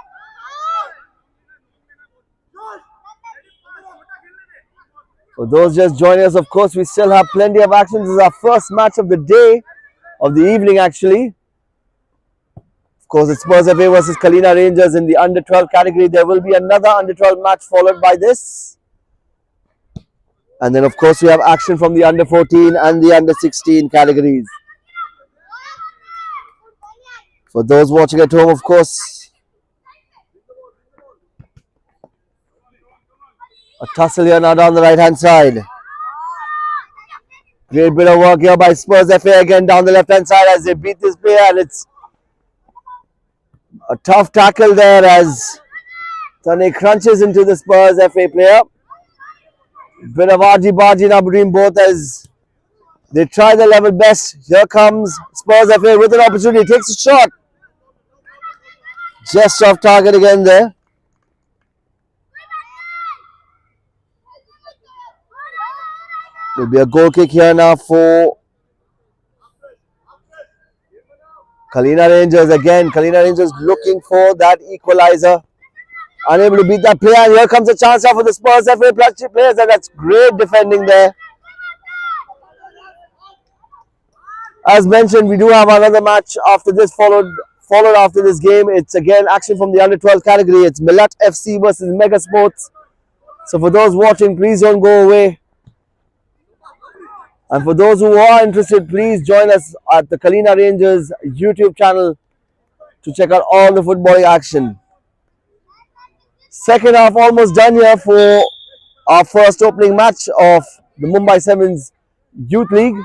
For those just joining us, of course, we still have plenty of action. This is our first match of the day, of the evening actually. Of course, it's Spurz FA versus Kalina Rangers in the under 12 category. There will be another under 12 match followed by this. And then, of course, we have action from the under 14 and the under 16 categories. For those watching at home, of course, a tussle here now down the right-hand side. Great bit of work here by Spurz FA again down the left-hand side as they beat this player, and it's a tough tackle there as Tane crunches into the Spurz FA player. Bit of argy-bargy now between both as they try their level best. Here comes Spurz FA with an opportunity. Takes a shot. Just off target again there. There'll be a goal kick here now for Kalina Rangers again. Kalina Rangers looking for that equalizer. Unable to beat that player. And here comes a chance now for the Spurz FA players. And that's great defending there. As mentioned, we do have another match after this followed after this game. It's again action from the under 12 category. It's Millat FC versus Mega Sports. So for those watching, please don't go away. And for those who are interested, please join us at the Kalina Rangers YouTube channel to check out all the footballing action. Second half almost done here for our first opening match of the Mumbai Se7ens Youth League.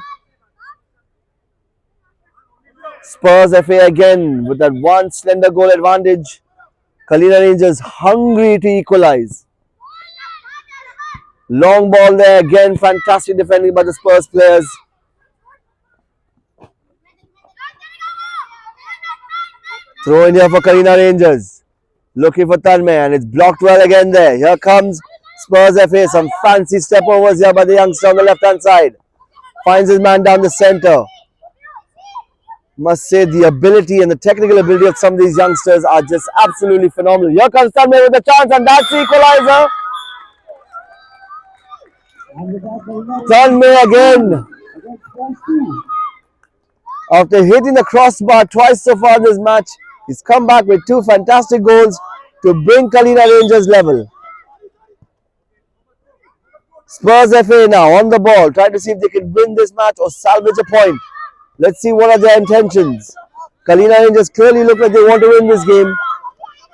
Spurz FA again with that one slender goal advantage. Kalina Rangers hungry to equalize. Long ball there again, fantastic defending by the Spurz players. Throw in here for Kalina Rangers. Looking for Tanmay and it's blocked well again there. Here comes Spurz FA. Some fancy step overs here by the youngster on the left hand side. Finds his man down the center. Must say the ability and the technical ability of some of these youngsters are just absolutely phenomenal. Here comes Tanmay with a chance and that's the equalizer. Tanmay again. After hitting the crossbar twice so far in this match, he's come back with two fantastic goals to bring Kalina Rangers level. Spurz FA now on the ball, trying to see if they can win this match or salvage a point. Let's see what are their intentions. Kalina Rangers clearly look like they want to win this game.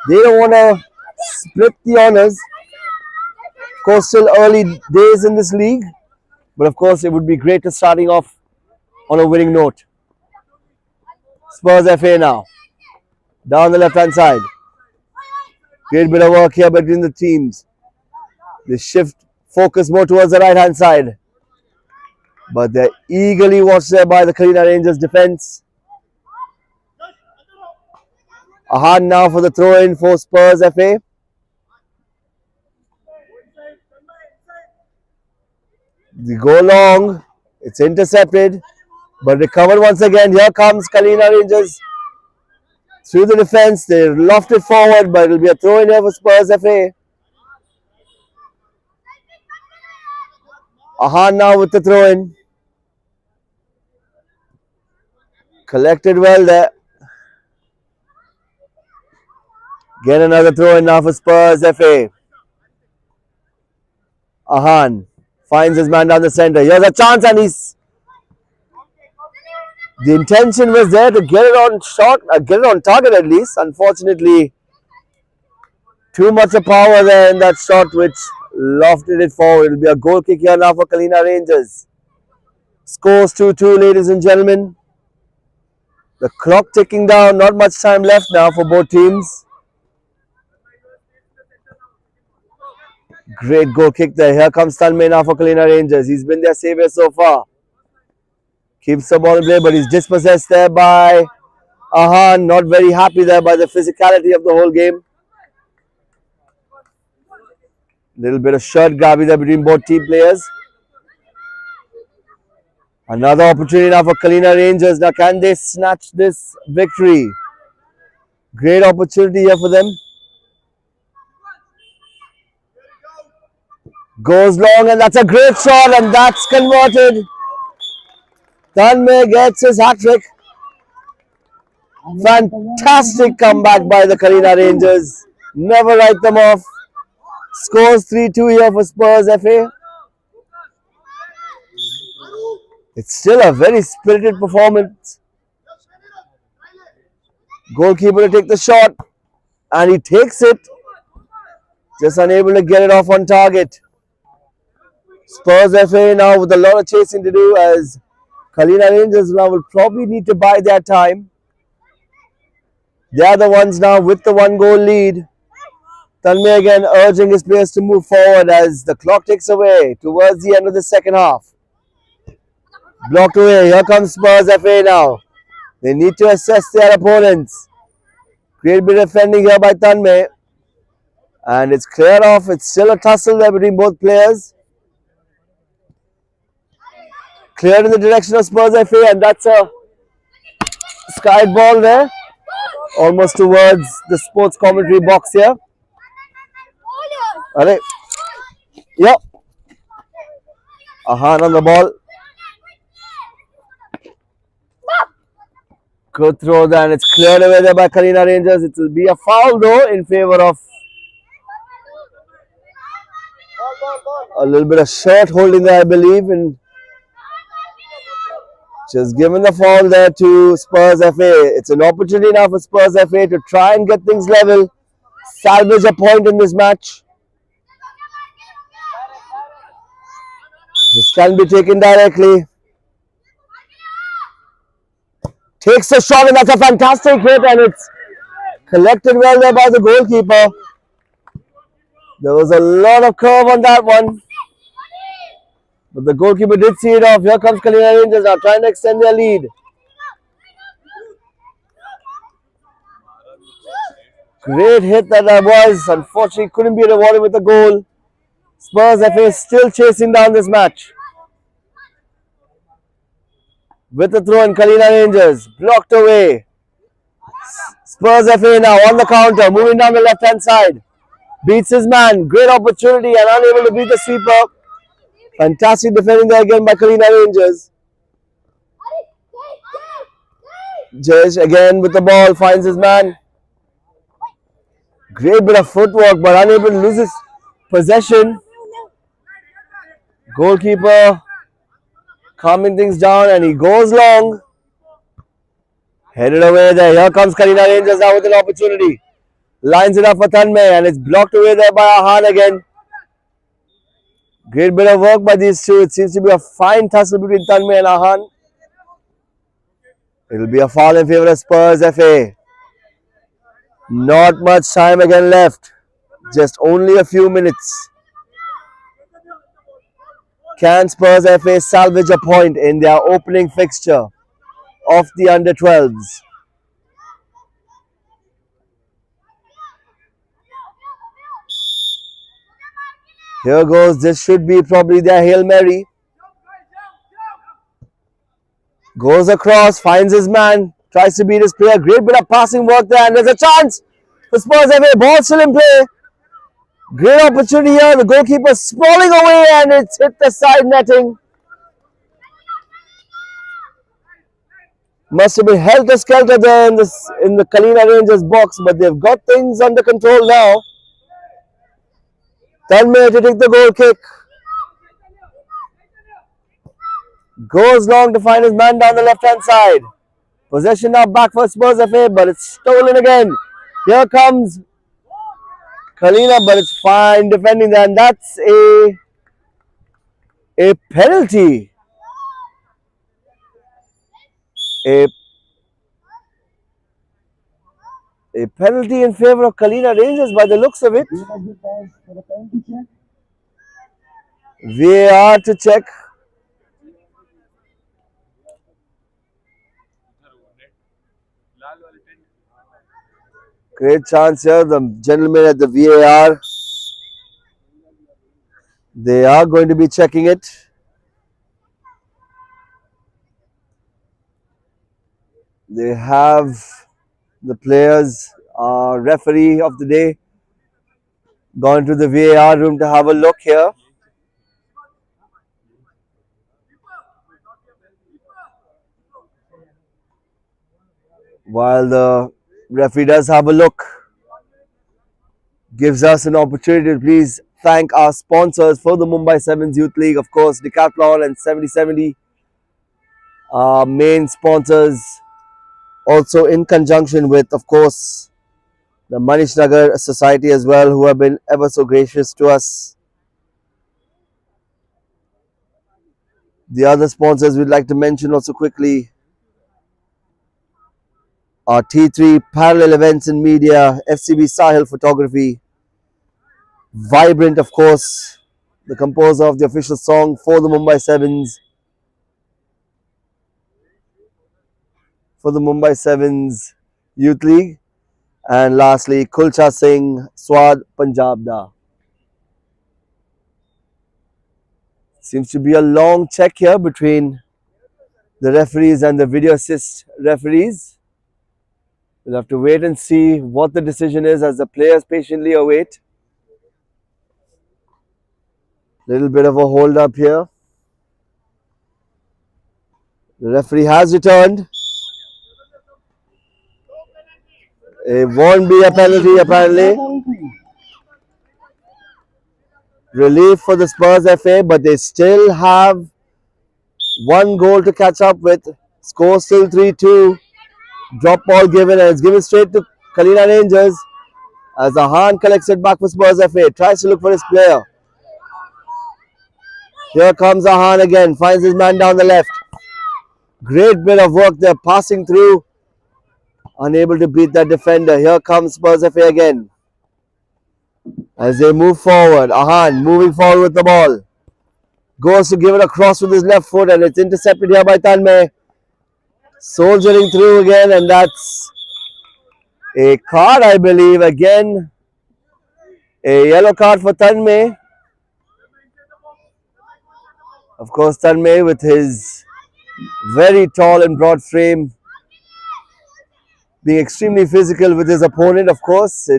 They don't want to split the honours. Of course, still early days in this league. But of course, it would be great to starting off on a winning note. Spurz FA now. Down the left-hand side. Great bit of work here between the teams. They shift focus more towards the right hand side. But they're eagerly watched there by the Kalina Rangers defense. Ahan now for the throw in for Spurz FA. They go long. It's intercepted. But recovered once again. Here comes Kalina Rangers. Through the defense. They loft it forward. But it will be a throw in here for Spurz FA. Ahan now with the throw in. Collected well there. Get another throw in now for Spurz FA. Ahan finds his man down the center. Here's a chance and he's... The intention was there to get it on shot, get it on target at least. Unfortunately, too much of power there in that shot which lofted it forward. It will be a goal kick here now for Kalina Rangers. Scores 2-2, ladies and gentlemen. The clock ticking down, not much time left now for both teams. Great goal kick there. Here comes Tanmay now for Kalina Rangers. He's been their savior so far. Keeps the ball in play, but he's dispossessed there by Ahan. Not very happy there by the physicality of the whole game. Little bit of shirt grabby there between both team players. Another opportunity now for Kalina Rangers. Now can they snatch this victory? Great opportunity here for them. Goes long and that's a great shot and that's converted. Tanmay gets his hat-trick. Fantastic comeback by the Kalina Rangers. Never write them off. Scores 3-2 here for Spurz FA. It's still a very spirited performance. Goalkeeper to take the shot and he takes it. Just unable to get it off on target. Spurz FA now with a lot of chasing to do as Kalina Rangers now will probably need to buy their time. They are the ones now with the 1-goal lead. Tanmay again urging his players to move forward as the clock ticks away towards the end of the second half. Blocked away. Here comes Spurz FA now. They need to assess their opponents. Great bit of defending here by Tanmay. And it's cleared off. It's still a tussle there between both players. Cleared in the direction of Spurz FA and that's a skied ball there. Almost towards the sports commentary box here. Alright. Yep. Ahan on the ball. Good throw there and it's cleared away there by Kalina Rangers. It will be a foul though in favor of a little bit of shirt holding there I believe, and just given the foul there to Spurz FA. It's an opportunity now for Spurz FA to try and get things level, salvage a point in this match. This can be taken directly. Takes a shot and that's a fantastic hit and it's collected well there by the goalkeeper. There was a lot of curve on that one. But the goalkeeper did see it off. Here comes Kalina Rangers now trying to extend their lead. Great hit that was. Unfortunately couldn't be rewarded with a goal. Spurz FA is still chasing down this match. With the throw in, Kalina Rangers blocked away. Spurz FA now on the counter, moving down the left hand side. Beats his man. Great opportunity and unable to beat the sweeper. Fantastic defending there again by Kalina Rangers. Jayesh again with the ball, finds his man. Great bit of footwork but unable to lose his possession. Goalkeeper calming things down and he goes long. Headed away there. Here comes Kalina Rangers now with an opportunity. Lines it up for Tanmay and it's blocked away there by Ahan again. Great bit of work by these two. It seems to be a fine tussle between Tanmay and Ahan. It will be a foul in favor of Spurz FA. Not much time again left. Just only a few minutes. Can Spurs FA salvage a point in their opening fixture of the under-12s? Here goes. This should be probably their Hail Mary. Goes across, finds his man, tries to beat his player. Great bit of passing work there, and there's a chance for Spurs FA. Ball still in play. Great opportunity here. The goalkeeper sprawling away, and it's hit the side netting. Must have been helter-skelter there in the Kalina Rangers box, but they've got things under control now. 10 minutes to take the goal kick. Goes long to find his man down the left-hand side. Possession now back for Spurs FA, but it's stolen again. Here comes Kalina, but it's fine defending that, and that's a penalty. A penalty in favor of Kalina Rangers by the looks of it. VAR to check. Great chance here. The gentlemen at the VAR, they are going to be checking it. They have the players, referee of the day, gone to the VAR room to have a look here. While the referee does have a look, gives us an opportunity to please thank our sponsors for the Mumbai Se7ens Youth League, of course, Decathlon and 7070, our main sponsors, also in conjunction with, of course, the Manish Nagar Society as well, who have been ever so gracious to us. The other sponsors we'd like to mention also quickly are T3 Parallel Events and Media, FCB Sahil Photography, Vibrant, of course, the composer of the official song for the Mumbai Se7ens, Youth League, and lastly Kulcha Singh, Swad Punjab Da. Seems to be a long check here between the referees and the video assist referees. We'll have to wait and see what the decision is as the players patiently await. Little bit of a hold up here. The referee has returned. It won't be a penalty apparently. Relief for the Spurs FA, but they still have one goal to catch up with. Score still 3-2. Drop ball given, and it's given straight to Kalina Rangers as Ahan collects it back for Spurs FA. Tries to look for his player. Here comes Ahan again. Finds his man down the left. Great bit of work there, passing through. Unable to beat that defender. Here comes Spurs FA again. As they move forward, Ahan moving forward with the ball. Goes to give it across with his left foot, and it's intercepted here by Tanmay. Soldiering through again, and that's a card, I believe. Again, a yellow card for Tanmay. Of course, Tanmay with his very tall and broad frame, being extremely physical with his opponent. Of course,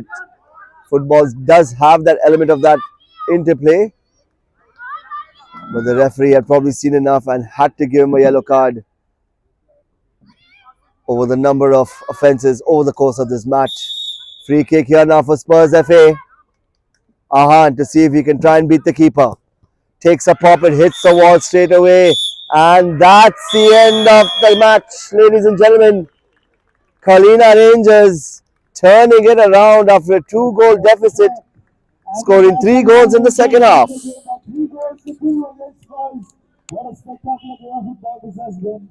football does have that element of that interplay. But the referee had probably seen enough and had to give him a yellow card over the number of offences over the course of this match. Free kick here now for Spurs FA. Ahan to see if he can try and beat the keeper. Takes a pop, it hits the wall straight away. And that's the end of the match, ladies and gentlemen. Kalina Rangers turning it around after a 2-goal deficit, scoring 3 goals in the second half. What a spectacular day of football this has been.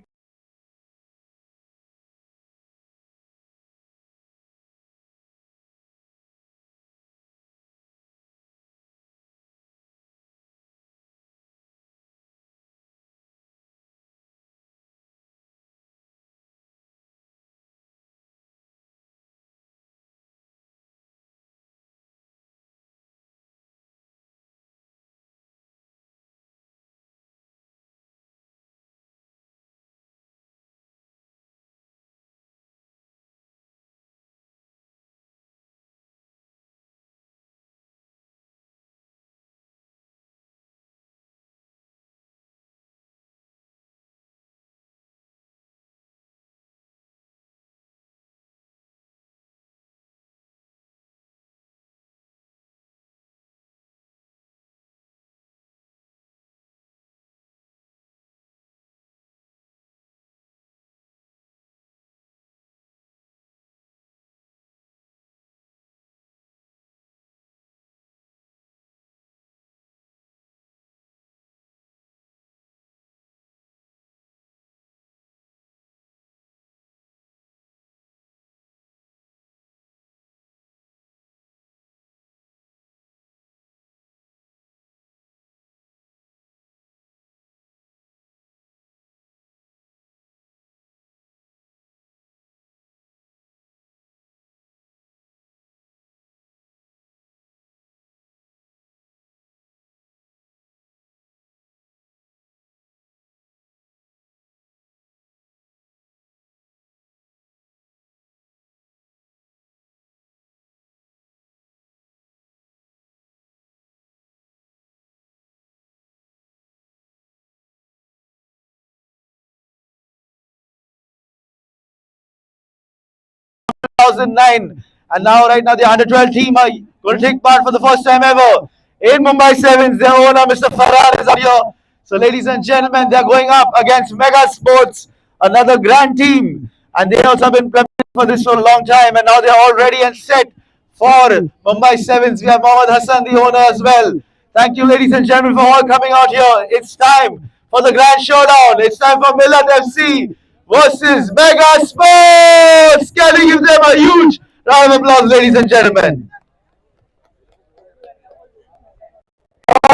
2009. And now, right now, the under 12 team are going to take part for the first time ever in Mumbai Sevens. Their owner, Mr. Farhan, is out here. So, ladies and gentlemen, they're going up against Mega Sports, another grand team. And they also have been preparing for this for a long time. And now they're all ready and set for Mumbai Sevens. We have Mohammad Hassan, the owner, as well. Thank you, ladies and gentlemen, for all coming out here. It's time for the grand showdown. It's time for Millat FC versus Mega Sports. Can we give them a huge round of applause, ladies and gentlemen?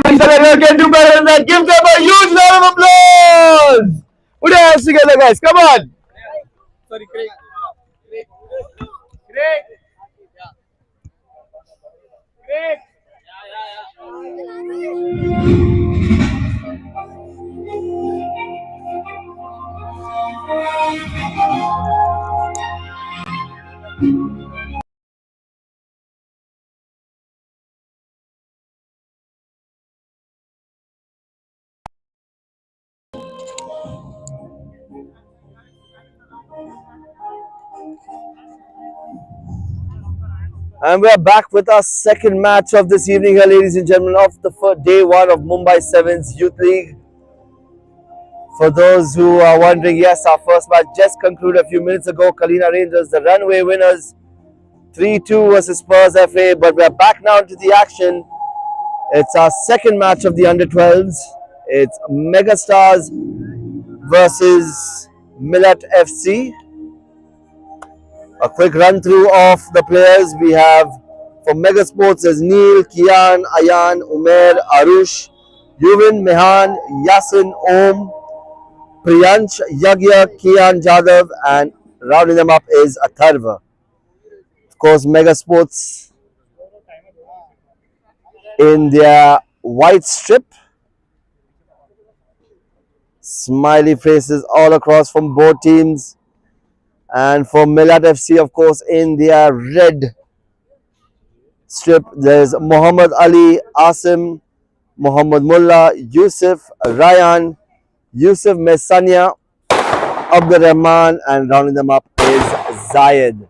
Can do better than that. Give them a huge round of applause. Put your hands together, guys. Come on. And we are back with our second match of this evening here, ladies and gentlemen, of the day one of Mumbai Sevens Youth League. For those who are wondering, yes, our first match just concluded a few minutes ago. Kalina Rangers, the runaway winners, 3-2 versus Spurz FA. But we are back now into the action. It's our second match of the under-12s. It's Megastars versus Millat FC. A quick run through of the players we have for Mega Sports is Neil, Kian, Ayan, Umer, Arush, Yuvin, Mehan, Yasin, Om, Priyansh, Yagya, Kian, Jadav, and rounding them up is Atharva. Of course, Mega Sports in their white strip. Smiley faces all across from both teams. And for Millat FC, of course, in their red strip, there's Muhammad Ali, Asim, Muhammad Mullah, Yusuf, Ryan, Yusuf Mesania, Abdul Rahman, and rounding them up is Zayed.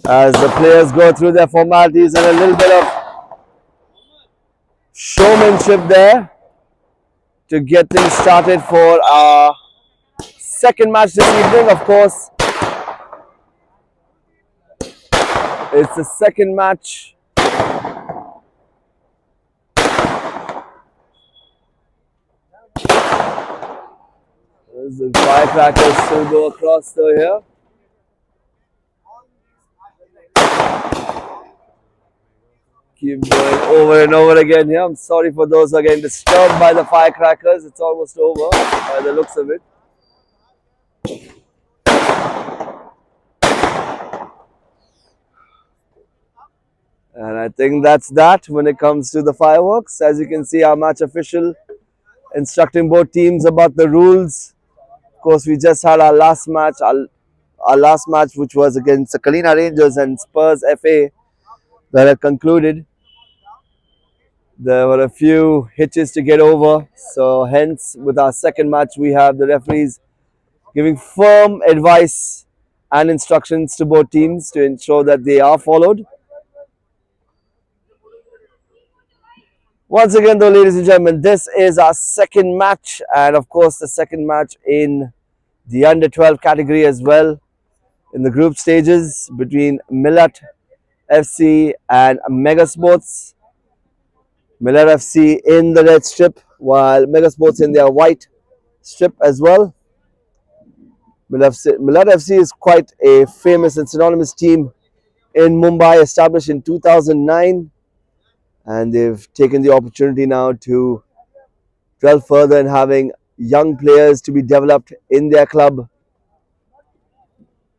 As the players go through their formalities and a little bit of showmanship there to get things started for our second match this evening. Of course, it's the second match. There's the firecrackers still go across through here. Keep going over and over again here. I'm sorry for those who are getting disturbed by the firecrackers. It's almost over by the looks of it. And I think that's that when it comes to the fireworks. As you can see, our match official instructing both teams about the rules. Of course, we just had our last match, which was against the Kalina Rangers and Spurz FA that had concluded. There were a few hitches to get over, so hence with our second match we have the referees giving firm advice and instructions to both teams to ensure that they are followed. Once again though, ladies and gentlemen, this is our second match, and of course the second match in the under 12 category as well, in the group stages between Millat FC and Mega Sports. Millat FC in the red strip, while Mega Sports in their white strip as well. Millat FC is quite a famous and synonymous team in Mumbai, established in 2009, and they've taken the opportunity now to delve further in having young players to be developed in their club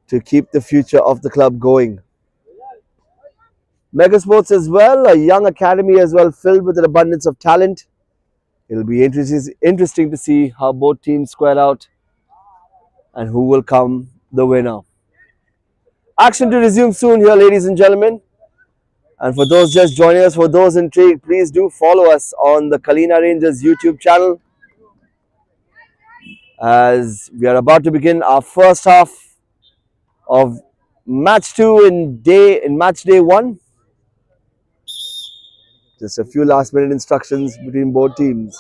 to keep the future of the club going. Mega Sports as well, a young academy as well, filled with an abundance of talent. It'll be interesting to see how both teams square out and who will come the winner. Action to resume soon here, ladies and gentlemen. And for those just joining us, for those intrigued, please do follow us on the Kalina Rangers YouTube channel, as we are about to begin our first half of match 2 in match day 1. Just a few last minute instructions between both teams.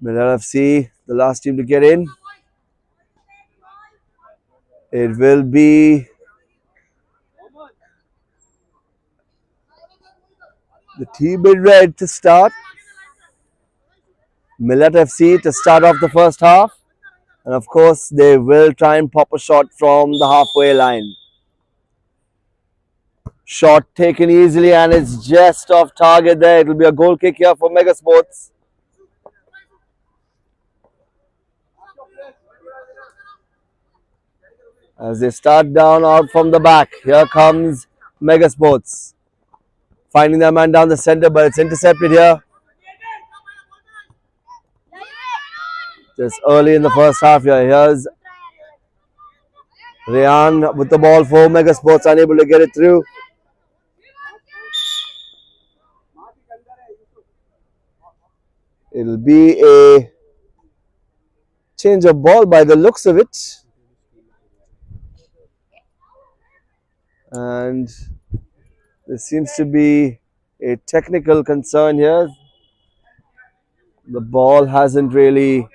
Millat FC, the last team to get in. It will be the team in red to start. Millat FC to start off the first half. And of course, they will try and pop a shot from the halfway line. Shot taken easily and it's just off target there. It will be a goal kick here for Mega Sports. As they start down out from the back. Here comes Mega Sports. Finding their man down the center, but it's intercepted here. Just early in the first half here. Here's Rayan with the ball for Mega Sports, unable to get it through. It'll be a change of ball by the looks of it. And there seems to be a technical concern here. The ball hasn't really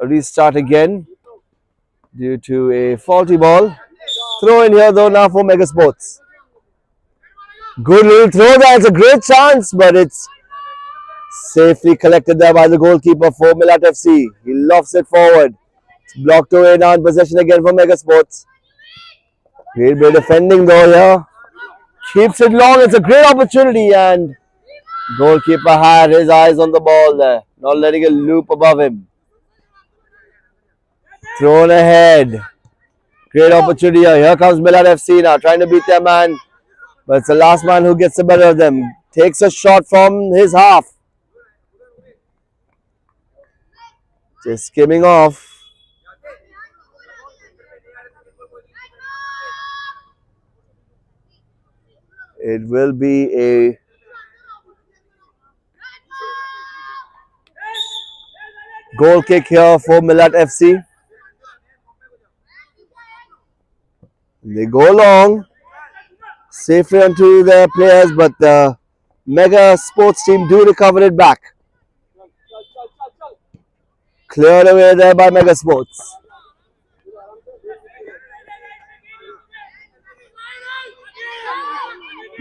restart again due to a faulty ball. Throw in here though now for Mega Sports. Good little throw there. It's a great chance, but it's safely collected there by the goalkeeper for Millat FC. He lofts it forward. It's blocked away now in possession again for Mega Sports. Great bit of defending though here. Keeps it long. It's a great opportunity, and goalkeeper had his eyes on the ball there, not letting it loop above him. Thrown ahead. Great opportunity here. Here comes Millat FC now, trying to beat their man, but it's the last man who gets the better of them. Takes a shot from his half. Just skimming off. It will be a goal kick here for Millat FC. They go long, safely onto their players, but the Mega Sports team do recover it back. Cleared away there by Mega Sports.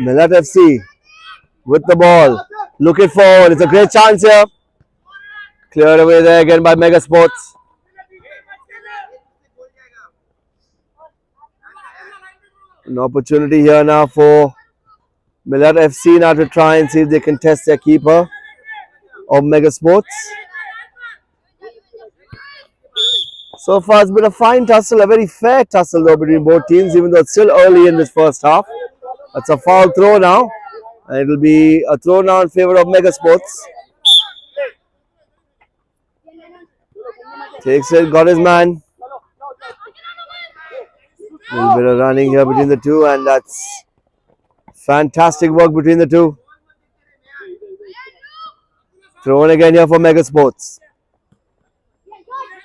Millat FC with the ball, looking forward. It's a great chance here. Cleared away there again by Mega Sports. An opportunity here now for Millat FC now to try and see if they can test their keeper of Mega Sports. So far it's been a fine tussle, a very fair tussle though between both teams, even though it's still early in this first half. That's a foul throw now, and it will be a throw now in favor of Mega Sports. Takes it, got his man. A little bit of running here between the two, and that's fantastic work between the two. Thrown again here for Mega Sports.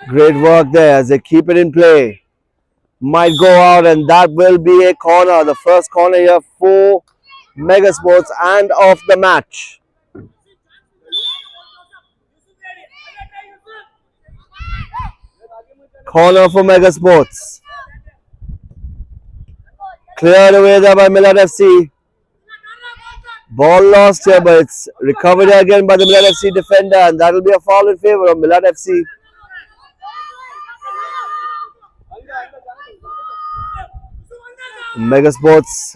Great work there as they keep it in play. Might go out, and that will be a corner. The first corner here for Mega Sports and of the match. Corner for Mega Sports. Cleared away there by Millat FC. Ball lost here, but it's recovered again by the Millat FC defender, and that will be a foul in favor of Millat FC. Mega Sports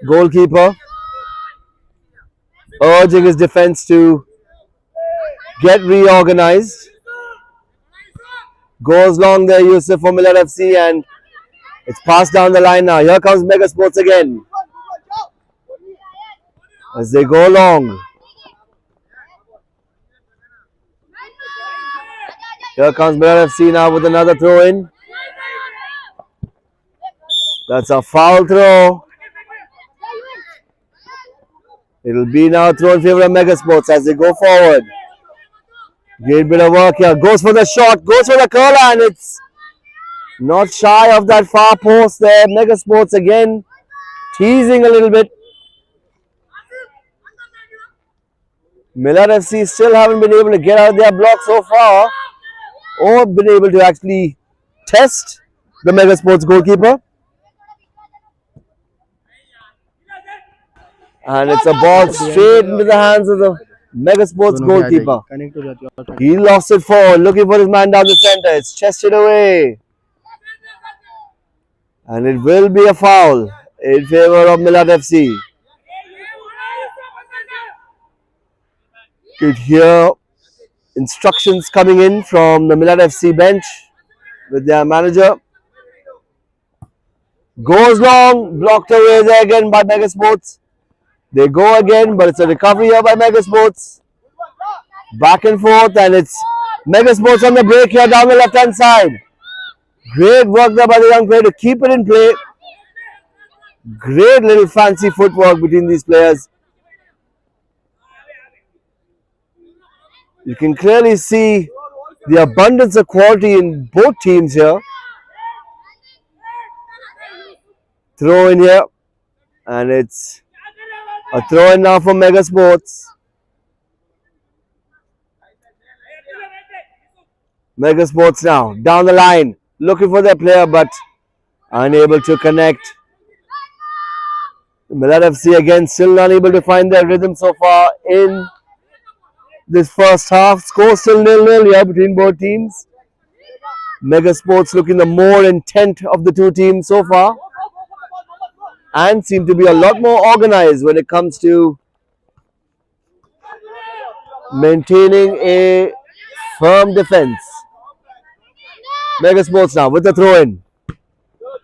goalkeeper urging his defense to get reorganized. Goes long there, Yusuf for Millat FC, and it's passed down the line now. Here comes Mega Sports again. As they go long. Here comes Millat FC now with another throw in. That's a foul throw. It'll be now thrown in favor of Mega Sports as they go forward. Great bit of work here. Goes for the shot. Goes for the curler, and it's not shy of that far post there. Mega Sports again teasing a little bit. Millat FC still haven't been able to get out of their block so far, or been able to actually test the Mega Sports goalkeeper. And it's a ball straight into the hands of the Mega Sports goalkeeper. He lost it forward, looking for his man down the center. It's chested away. And it will be a foul in favor of Millat FC. You could hear instructions coming in from the Millat FC bench with their manager. Goes long, blocked away there again by Mega Sports. They go again, but it's a recovery here by Mega Sports. Back and forth, and it's Mega Sports on the break here down the left hand side. Great work there by the young player to keep it in play. Great little fancy footwork between these players. You can clearly see the abundance of quality in both teams here. Throw in here, and it's a throw in now for Mega Sports. Mega Sports now down the line, looking for their player, but unable to connect. Millat FC again still unable to find their rhythm so far in this first half. Score still 0-0 here between both teams. Mega Sports looking the more intent of the two teams so far, and seem to be a lot more organized when it comes to maintaining a firm defense. Mega Sports now with the throw in.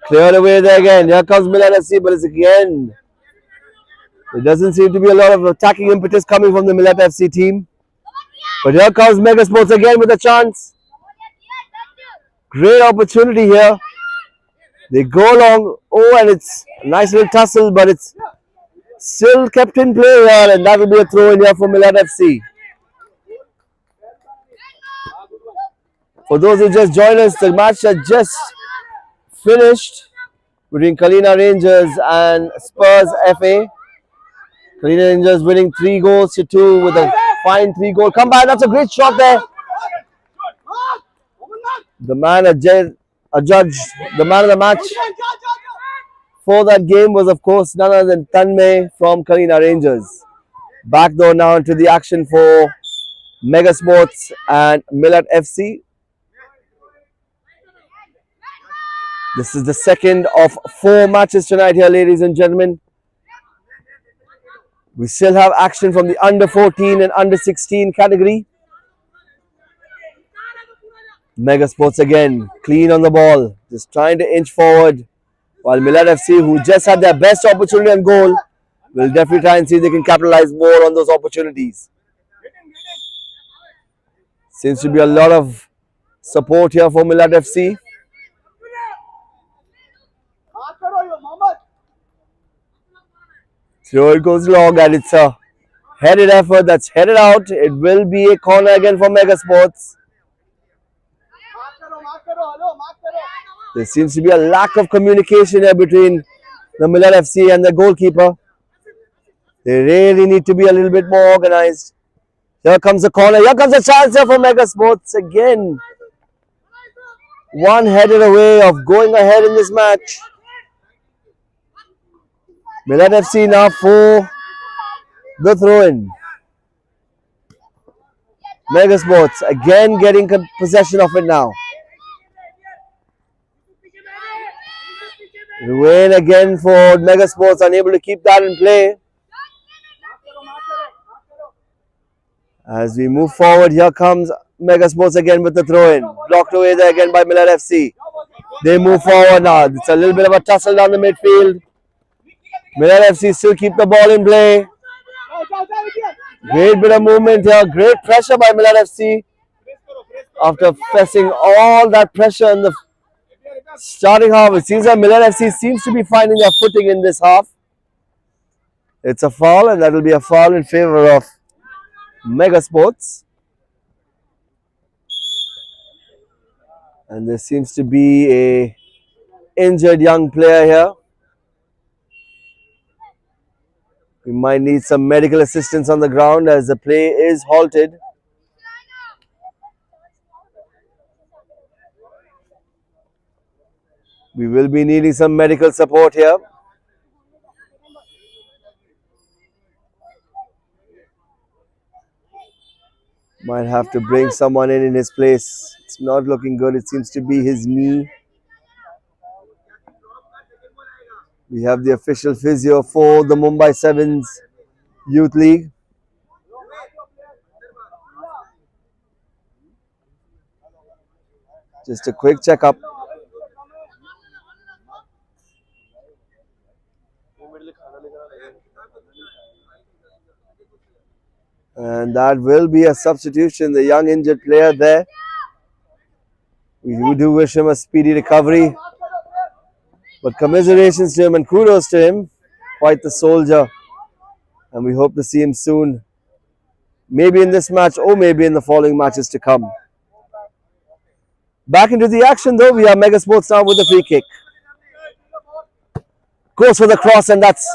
Cleared away there again. Here comes Millat FC, but it's again. There doesn't seem to be a lot of attacking impetus coming from the Millat FC team. But here comes Mega Sports again with a chance. Great opportunity here. They go long. Oh, and it's a nice little tussle, but it's still kept in play here, and that will be a throw in here for Millat FC. For those who just joined us, the match has just finished between Kalina Rangers and Spurz FA. Kalina Rangers winning 3-2 with a fine 3-goal comeback. That's a great shot there. The man the man of the match for that game was, of course, none other than Tanmay from Kalina Rangers. Back though now into the action for Mega Sports and Millat FC. This is the second of 4 matches tonight here, ladies and gentlemen. We still have action from the under 14 and under 16 category. Mega Sports again, clean on the ball, just trying to inch forward. While Millat FC, who just had their best opportunity on goal, will definitely try and see if they can capitalize more on those opportunities. Seems to be a lot of support here for Millat FC. So it goes long, and it's a headed effort that's headed out. It will be a corner again for Mega Sports. There seems to be a lack of communication here between the Millat FC and the goalkeeper. They really need to be a little bit more organized. Here comes the corner. Here comes a chance here for Mega Sports again. One headed away of going ahead in this match. Millat FC now for the throw-in. Mega Sports again getting possession of it now. Win again for Mega Sports, unable to keep that in play. As we move forward, here comes Mega Sports again with the throw in. Blocked away there again by Millat FC. They move forward now. It's a little bit of a tussle down the midfield. Millat FC still keep the ball in play. Great bit of movement here. Great pressure by Millat FC. After facing all that pressure in the starting half, it seems that Millat FC seems to be finding their footing in this half. It's a foul, and that will be a foul in favor of Mega Sports. And there seems to be a injured young player here. We might need some medical assistance on the ground as the play is halted. We will be needing some medical support here. Might have to bring someone in his place. It's not looking good. It seems to be his knee. We have the official physio for the Mumbai Se7ens Youth League. Just a quick checkup. And that will be a substitution. The young injured player there. We do wish him a speedy recovery. But commiserations to him and kudos to him. Quite the soldier. And we hope to see him soon. Maybe in this match or maybe in the following matches to come. Back into the action though. We have Mega Sports now with the free kick. Goes for the cross and that's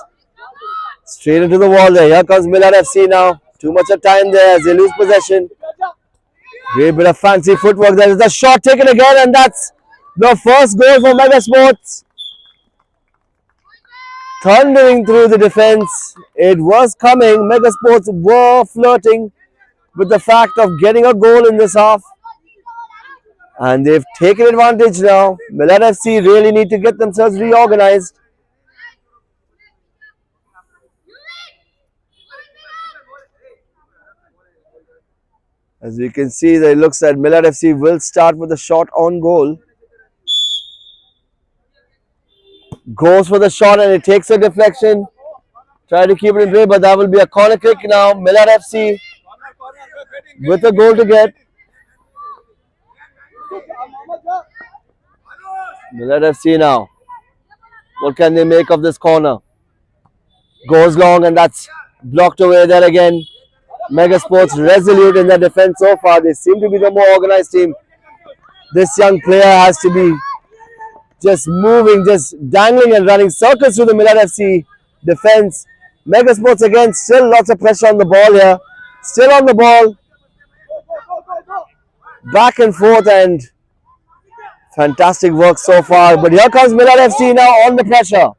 straight into the wall there. Here comes Millat FC now. Too much of time there as they lose possession. Great bit of fancy footwork. There is a shot taken again and that's the first goal for Mega Sports. Thundering through the defense. It was coming. Mega Sports were flirting with the fact of getting a goal in this half. And they've taken advantage now. Millat FC really need to get themselves reorganized. As you can see, it looks like Millat FC will start with a shot on goal. Goes for the shot and it takes a deflection. Try to keep it in play, but that will be a corner kick now. Millat FC with a goal to get. Millat FC now. What can they make of this corner? Goes long and that's blocked away there again. Mega Sports resolute in their defense so far. They seem to be the more organized team. This young player has to be just moving, just dangling and running circles through the Millat FC defense. Mega Sports again, still lots of pressure on the ball here. Still on the ball. Back and forth and fantastic work so far. But here comes Millat FC now on the pressure.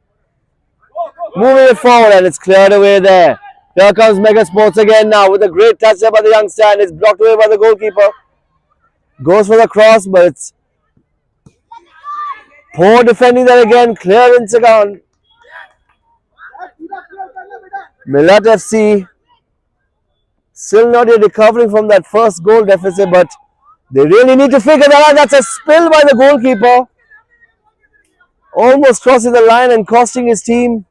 Moving it forward and it's cleared away there. Here comes Mega Sports again now with a great touch there by the youngster and it's blocked away by the goalkeeper. Goes for the cross but it's poor defending there again. Clearance again. Millat FC still not yet recovering from that first goal deficit, but they really need to figure that out. That's a spill by the goalkeeper. Almost crossing the line and costing his team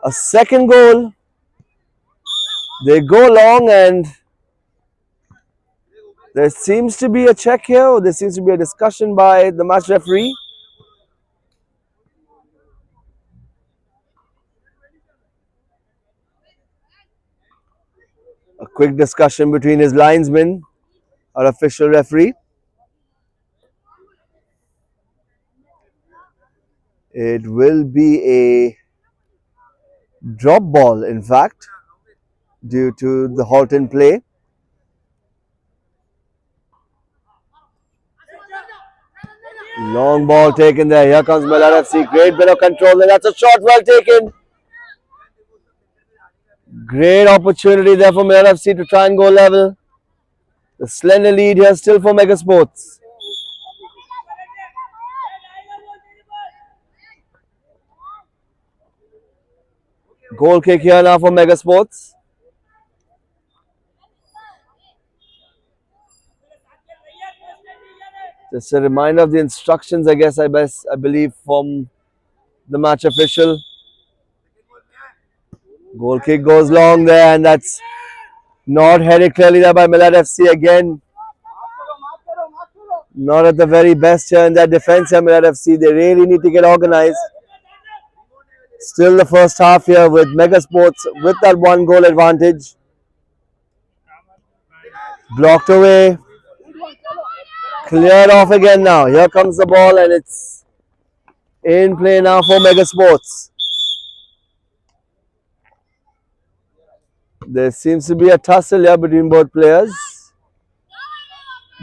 a second goal. They go long and there seems to be a check here. Or there seems to be a discussion by the match referee. A quick discussion between his linesman, our official referee. It will be a drop ball, in fact, due to the halt in play. Long ball taken there. Here comes Millat FC. Great bit of control there. That's a shot well taken. Great opportunity there for Millat FC to try and go level. The slender lead here still for Mega Sports. Goal kick here now for Mega Sports. Just a reminder of the instructions, I guess, I believe, from the match official. Goal kick goes long there, and that's not headed clearly there by Millat FC again. Not at the very best here in their defense here, Millat FC. They really need to get organized. Still the first half here with Mega Sports with that 1 goal advantage. Blocked away. Cleared off again now. Here comes the ball and it's in play now for Mega Sports. There seems to be a tussle here between both players.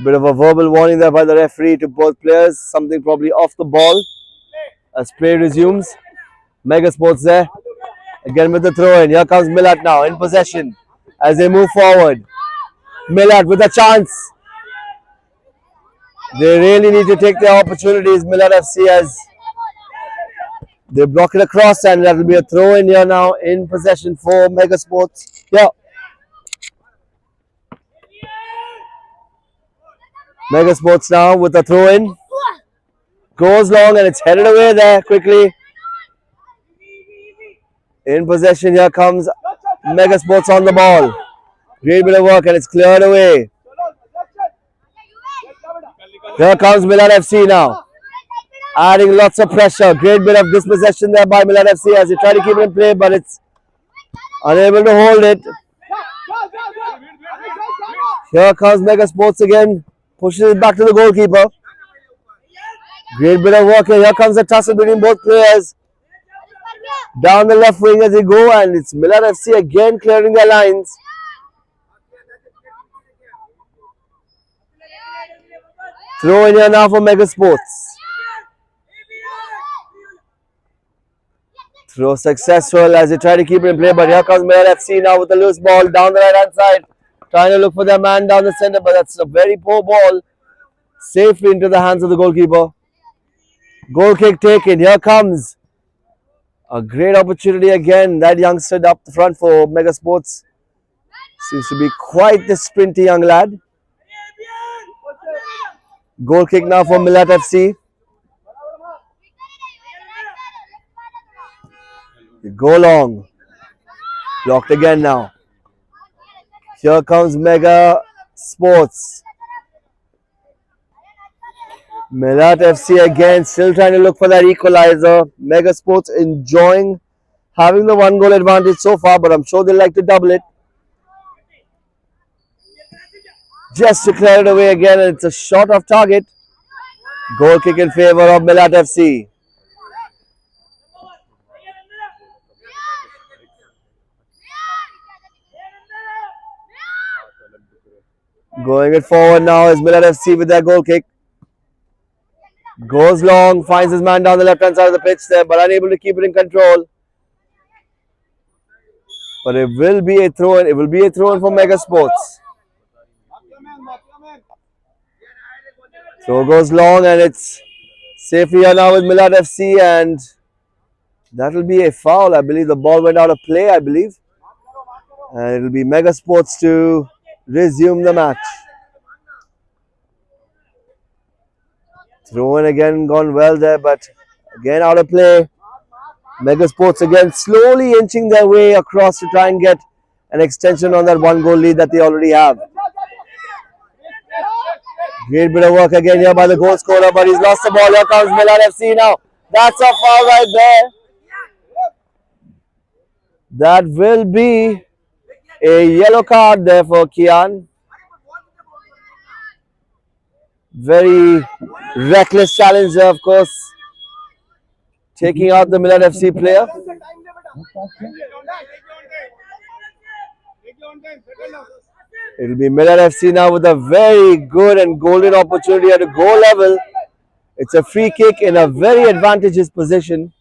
Bit of a verbal warning there by the referee to both players. Something probably off the ball as play resumes. Mega Sports there. Again with the throw in. Here comes Millat now in possession as they move forward. Millat with a chance. They really need to take their opportunities. Millat FC as they block it across, and that will be a throw in here now in possession for Mega Sports. Yeah. Mega Sports now with a throw in. Goes long and it's headed away there quickly. In possession, here comes Mega Sports on the ball. Great bit of work and it's cleared away. Here comes Millat FC now. Adding lots of pressure. Great bit of dispossession there by Millat FC as they try to keep it in play, but it's unable to hold it. Here comes Mega Sports again. Pushes it back to the goalkeeper. Great bit of work here. Here comes the tussle between both players. Down the left wing as they go, and it's Millat FC again clearing their lines. Throw in here now for Mega Sports. Throw successful as they try to keep it in play, but here comes Millat FC now with a loose ball down the right hand side. Trying to look for their man down the center, but that's a very poor ball. Safely into the hands of the goalkeeper. Goal kick taken. Here comes a great opportunity again. That youngster up the front for Mega Sports. Seems to be quite the sprinty young lad. Goal kick now for Millat FC. They go long. Blocked again now. Here comes Mega Sports. Millat FC again, still trying to look for that equalizer. Mega Sports enjoying having the 1 goal advantage so far, but I'm sure they'll like to double it. Just to clear it away again, and it's a shot off target. Goal kick in favor of Millat FC. Going it forward now is Millat FC with their goal kick. Goes long, finds his man down the left hand side of the pitch there, but unable to keep it in control. But it will be a throw in. It will be a throw in for Mega Sports. Throw goes long and it's safely here now with Millat FC, and that will be a foul. I believe the ball went out of play, I believe. And it will be Mega Sports to resume the match. Throw in again, gone well there, but again out of play. Mega Sports again slowly inching their way across to try and get an extension on that 1 goal lead that they already have. Great bit of work again here by the goal scorer, but he's lost the ball. Here comes Millat FC now. That's a foul right there. That will be a yellow card there for Kian. Very reckless challenge there, of course. Taking out the Millat FC player. It will be Millat FC now with a very good and golden opportunity at a goal level. It's a free kick in a very advantageous position.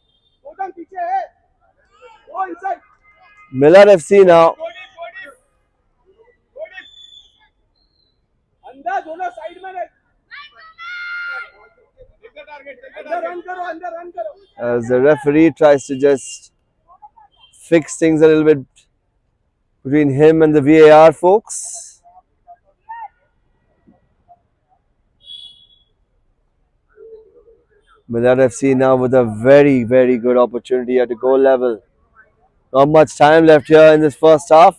Millat FC now. As the referee tries to just fix things a little bit between him and the VAR folks. Millat FC now with a very, very good opportunity at the goal level. Not much time left here in this first half.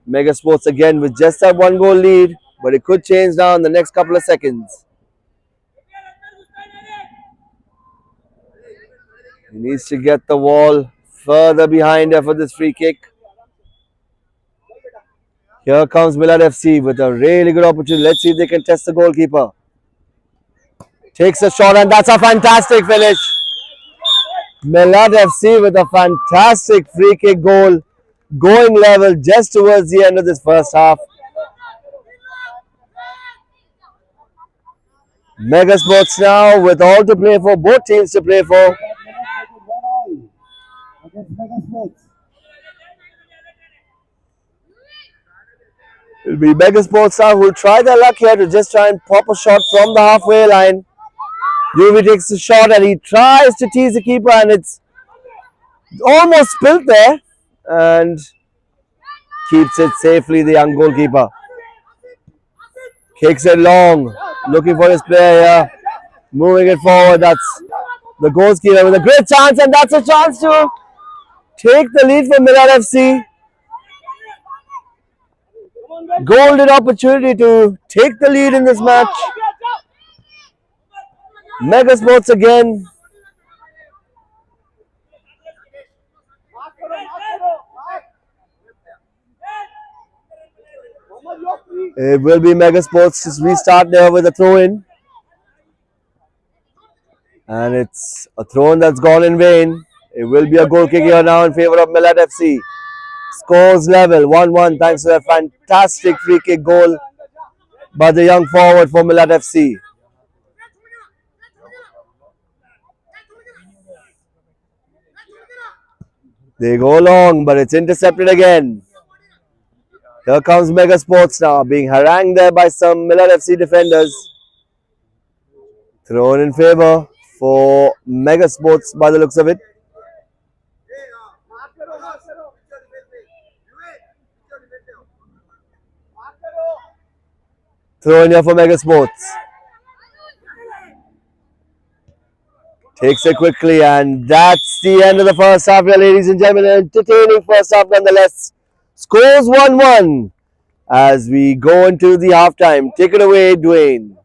Mega Sports again with just that one goal lead, but it could change now in the next couple of seconds. He needs to get the wall further behind there for this free kick. Here comes Millat FC with a really good opportunity. Let's see if they can test the goalkeeper. Takes a shot and that's a fantastic finish. Millat FC with a fantastic free kick goal. Going level just towards the end of this first half. Mega Sports now with all to play for, both teams to play for. It'll be Mega Sports now who'll try their luck here to just try and pop a shot from the halfway line. UV takes the shot and he tries to tease the keeper and it's almost spilt there and keeps it safely, the young goalkeeper. Kicks it long, looking for his player here, moving it forward. That's the goalkeeper with a great chance and that's a chance to take the lead from Millat FC. Golden opportunity to take the lead in this match. Mega Sports again. It will be Mega Sports to restart there with a throw in. And it's a throw in that's gone in vain. It will be a goal kick here now in favor of Millat FC. Scores level 1-1 thanks to that fantastic free kick goal by the young forward for Millat FC. They go long, but it's intercepted again. Here comes Mega Sports now, being harangued there by some Millat FC defenders. Thrown in favor for Mega Sports by the looks of it. Throw in here for Mega Sports. Takes it quickly, and that's the end of the first half here, ladies and gentlemen. Entertaining first half nonetheless. Scores 1-1 as we go into the halftime. Take it away, Dwayne.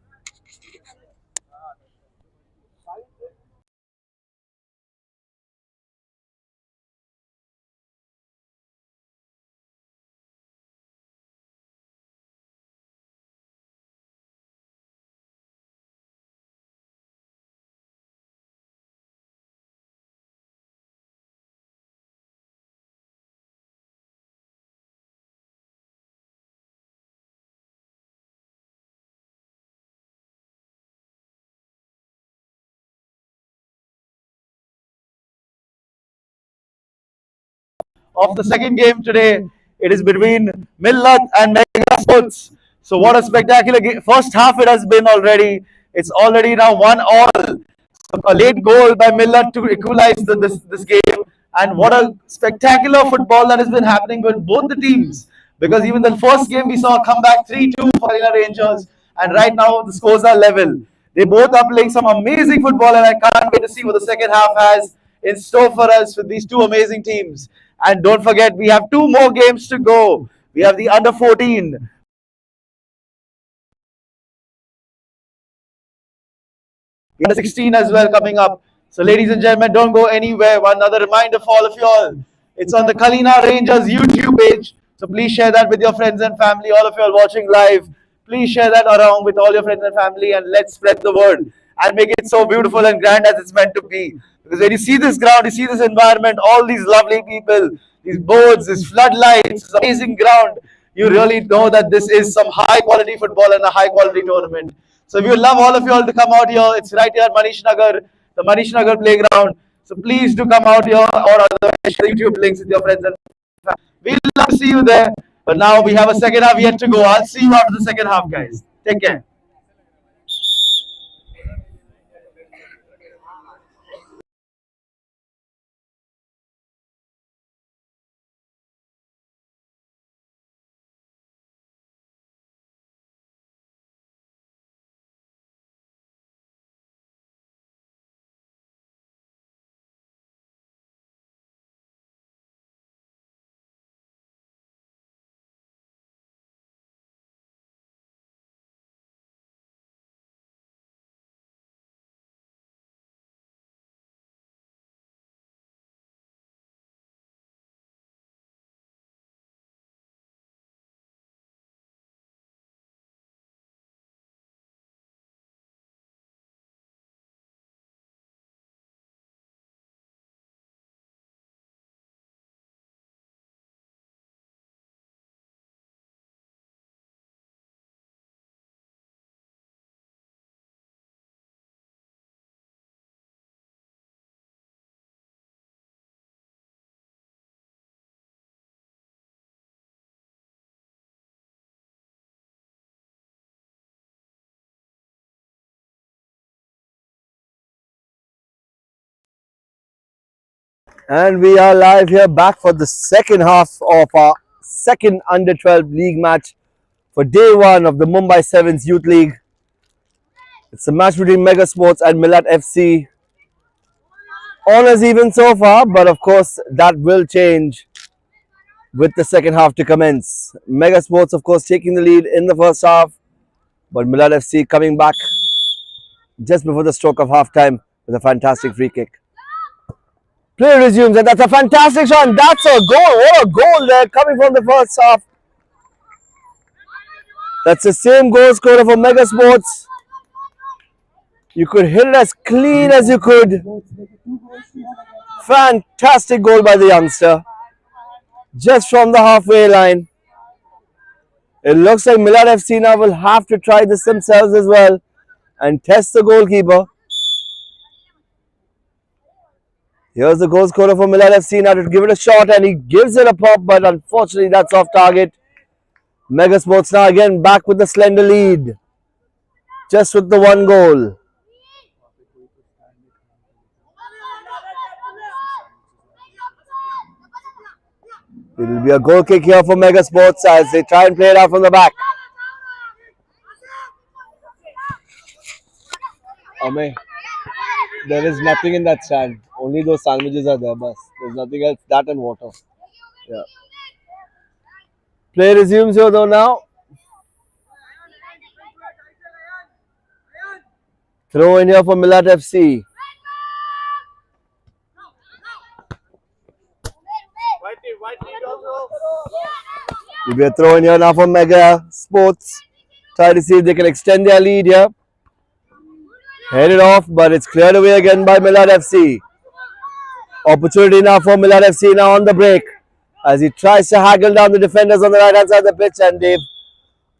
Of the second game today. It is between Millat and Mega Sports. So what a spectacular first half it has been already. It's already now 1-all. So a late goal by Millat to equalize this game. And what a spectacular football that has been happening with both the teams. Because even the first game we saw a comeback 3-2 for Kalina Rangers. And right now the scores are level. They both are playing some amazing football and I can't wait to see what the second half has in store for us with these two amazing teams. And don't forget, we have two more games to go. We have the under 14, under 16 as well coming up. So, ladies and gentlemen, don't go anywhere. One other reminder for all of you all. It's on the Kalina Rangers YouTube page. So please share that with your friends and family. All of you are watching live. Please share that around with all your friends and family and let's spread the word and make it so beautiful and grand as it's meant to be. Because when you see this ground, you see this environment, all these lovely people, these boards, these floodlights, this amazing ground, you really know that this is some high quality football and a high quality tournament. So we would love all of you all to come out here. It's right here at Manish Nagar, the Manish Nagar playground. So please do come out here or otherwise share YouTube links with your friends and family. We'd love to see you there. But now we have a second half yet to go. I'll see you after the second half, guys. Take care. And we are live here back for the second half of our second under 12 league match for day one of the Mumbai Se7ens Youth League. It's a match between Mega Sports and Millat FC. All is even so far, but of course that will change with the second half to commence. Mega Sports, of course, taking the lead in the first half, but Millat FC coming back just before the stroke of halftime with a fantastic free kick. Play resumes, and that's a fantastic shot. That's a goal. What a goal there coming from the first half. That's the same goal scorer for Mega Sports. You could hit it as clean as you could. Fantastic goal by the youngster. Just from the halfway line. It looks like Millat FC now will have to try this themselves as well and test the goalkeeper. Here's the goal scorer for Millat FC now to give it a shot, and he gives it a pop, but unfortunately that's off target. Mega Sports now again back with the slender lead. Just with the one goal. It will be a goal kick here for Mega Sports as they try and play it out from the back. Ame, there is nothing in that stand. Only those sandwiches are there, bus. There's nothing else. That and water. Yeah. Play resumes here though now. Throw in here for Millat FC. Will be a throw in here now for Mega Sports. Try to see if they can extend their lead here. Headed off, but it's cleared away again by Millat FC. Opportunity now for Millat FC now on the break as he tries to haggle down the defenders on the right hand side of the pitch, and they've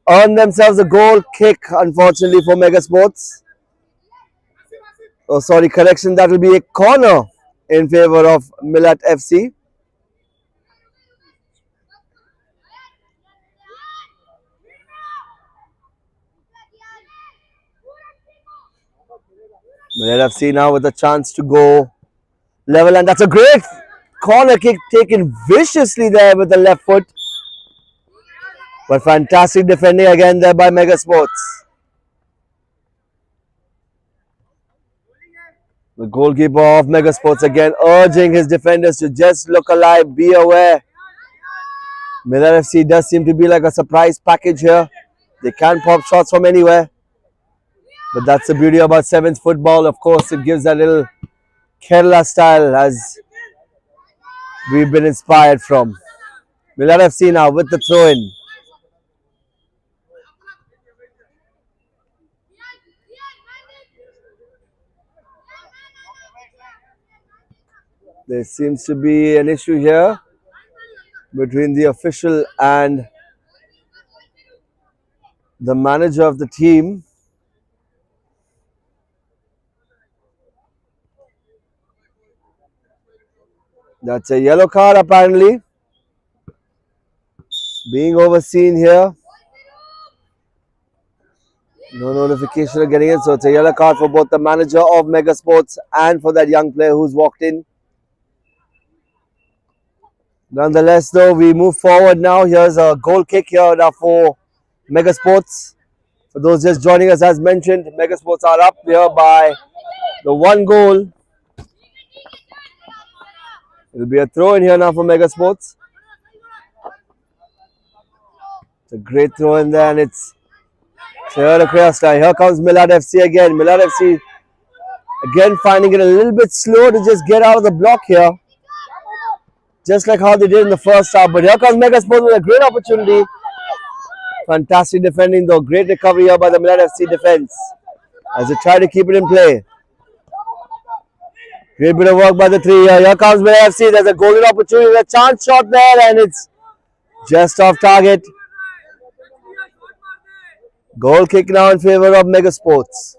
earned themselves a goal kick, unfortunately, for Mega Sports. Oh, sorry, correction, that will be a corner in favor of Millat FC. Millat FC now with a chance to go level, and that's a great corner kick taken viciously there with the left foot. But fantastic defending again there by Mega Sports. The goalkeeper of Mega Sports again urging his defenders to just look alive, be aware. Millat FC does seem to be like a surprise package here. They can pop shots from anywhere. But that's the beauty about Sevens football. Of course, it gives that little Kerala style as we've been inspired from. Millat FC now with the throw-in. There seems to be an issue here between the official and the manager of the team. That's a yellow card apparently being overseen here. No notification of getting it, so it's a yellow card for both the manager of Mega Sports and for that young player who's walked in. Nonetheless, though, we move forward now. Here's a goal kick here now for Mega Sports. For those just joining us, as mentioned, Mega Sports are up here by the one goal. It'll be a throw in here now for Mega Sports. It's a great throw in there, and it's cleared across now. Here comes Millat FC again. Millat FC again finding it a little bit slow to just get out of the block here. Just like how they did in the first half. But here comes Mega Sports with a great opportunity. Fantastic defending though. Great recovery here by the Millat FC defense as they try to keep it in play. Great bit of work by the three here. Here comes Millat FC. There's a golden opportunity. A chance shot there, and it's just off target. Goal kick now in favor of Mega Sports.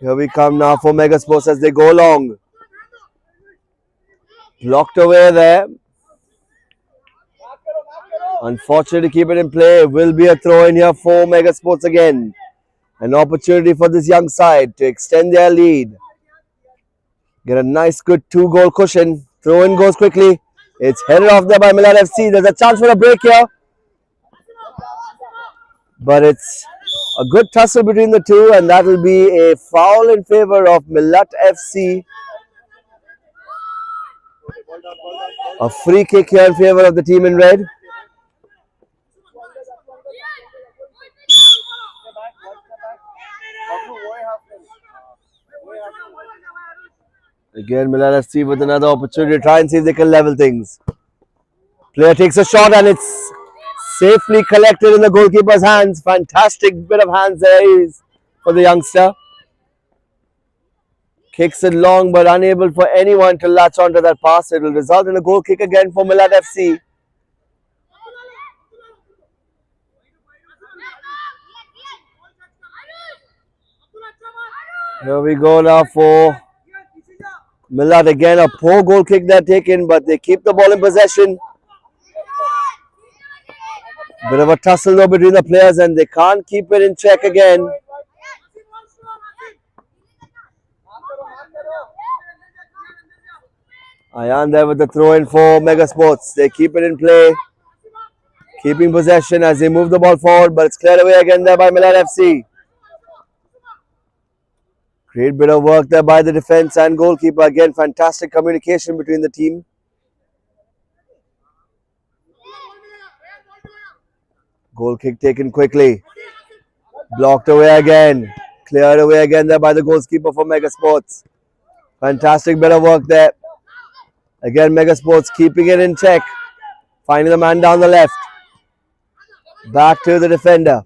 Here we come now for Mega Sports as they go long. Blocked away there. Unfortunately, keep it in play. Will be a throw in here for Mega Sports again. An opportunity for this young side to extend their lead. Get a nice, good 2-goal cushion. Throw in goes quickly. It's headed off there by Millat FC. There's a chance for a break here. But it's a good tussle between the two, and that will be a foul in favor of Millat FC. A free kick here in favor of the team in red. Again, Millat FC with another opportunity to try and see if they can level things. Player takes a shot and it's safely collected in the goalkeeper's hands. Fantastic bit of hands there is for the youngster. Kicks it long but unable for anyone to latch onto that pass. It will result in a goal kick again for Millat FC. Here we go now for Millat. Again, a poor goal kick they're taken, but they keep the ball in possession. Bit of a tussle though between the players, and they can't keep it in check again. Ayan there with the throw in for Mega Sports. They keep it in play, keeping possession as they move the ball forward, but it's cleared away again there by Millat FC. Great bit of work there by the defense and goalkeeper. Again, fantastic communication between the team. Goal kick taken quickly. Blocked away again. Cleared away again there by the goalkeeper for Mega Sports. Fantastic bit of work there. Again, Mega Sports keeping it in check. Finding the man down the left. Back to the defender.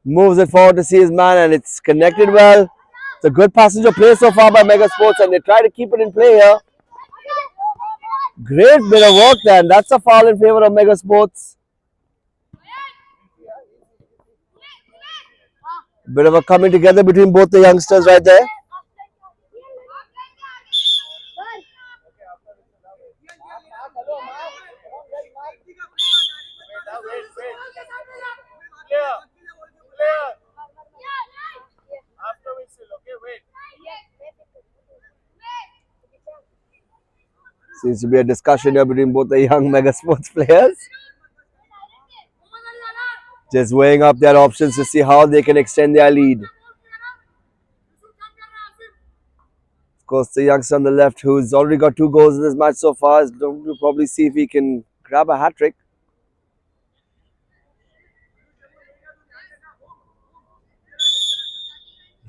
Moves it forward to see his man, and it's connected well. It's a good passenger play so far by Mega Sports, and they try to keep it in play here. Great bit of work there, and that's a foul in favor of Mega Sports. Bit of a coming together between both the youngsters right there. Seems to be a discussion here between both the young Mega Sports players. Just weighing up their options to see how they can extend their lead. Of course, the youngster on the left, who's already got 2 goals in this match so far, is going to probably see if he can grab a hat-trick.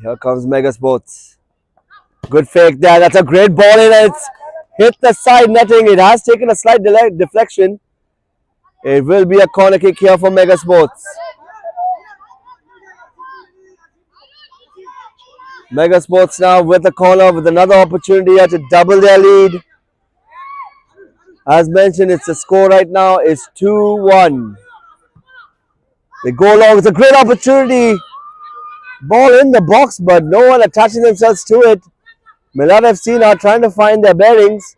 Here comes Mega Sports. Good fake there. That's a great ball in. It's hit the side netting. It has taken a slight deflection. It will be a corner kick here for Mega Sports. Mega Sports now with the corner with another opportunity here to double their lead. As mentioned, it's the score right now is 2-1. They go long. It's a great opportunity. Ball in the box, but no one attaching themselves to it. Millat FC now trying to find their bearings.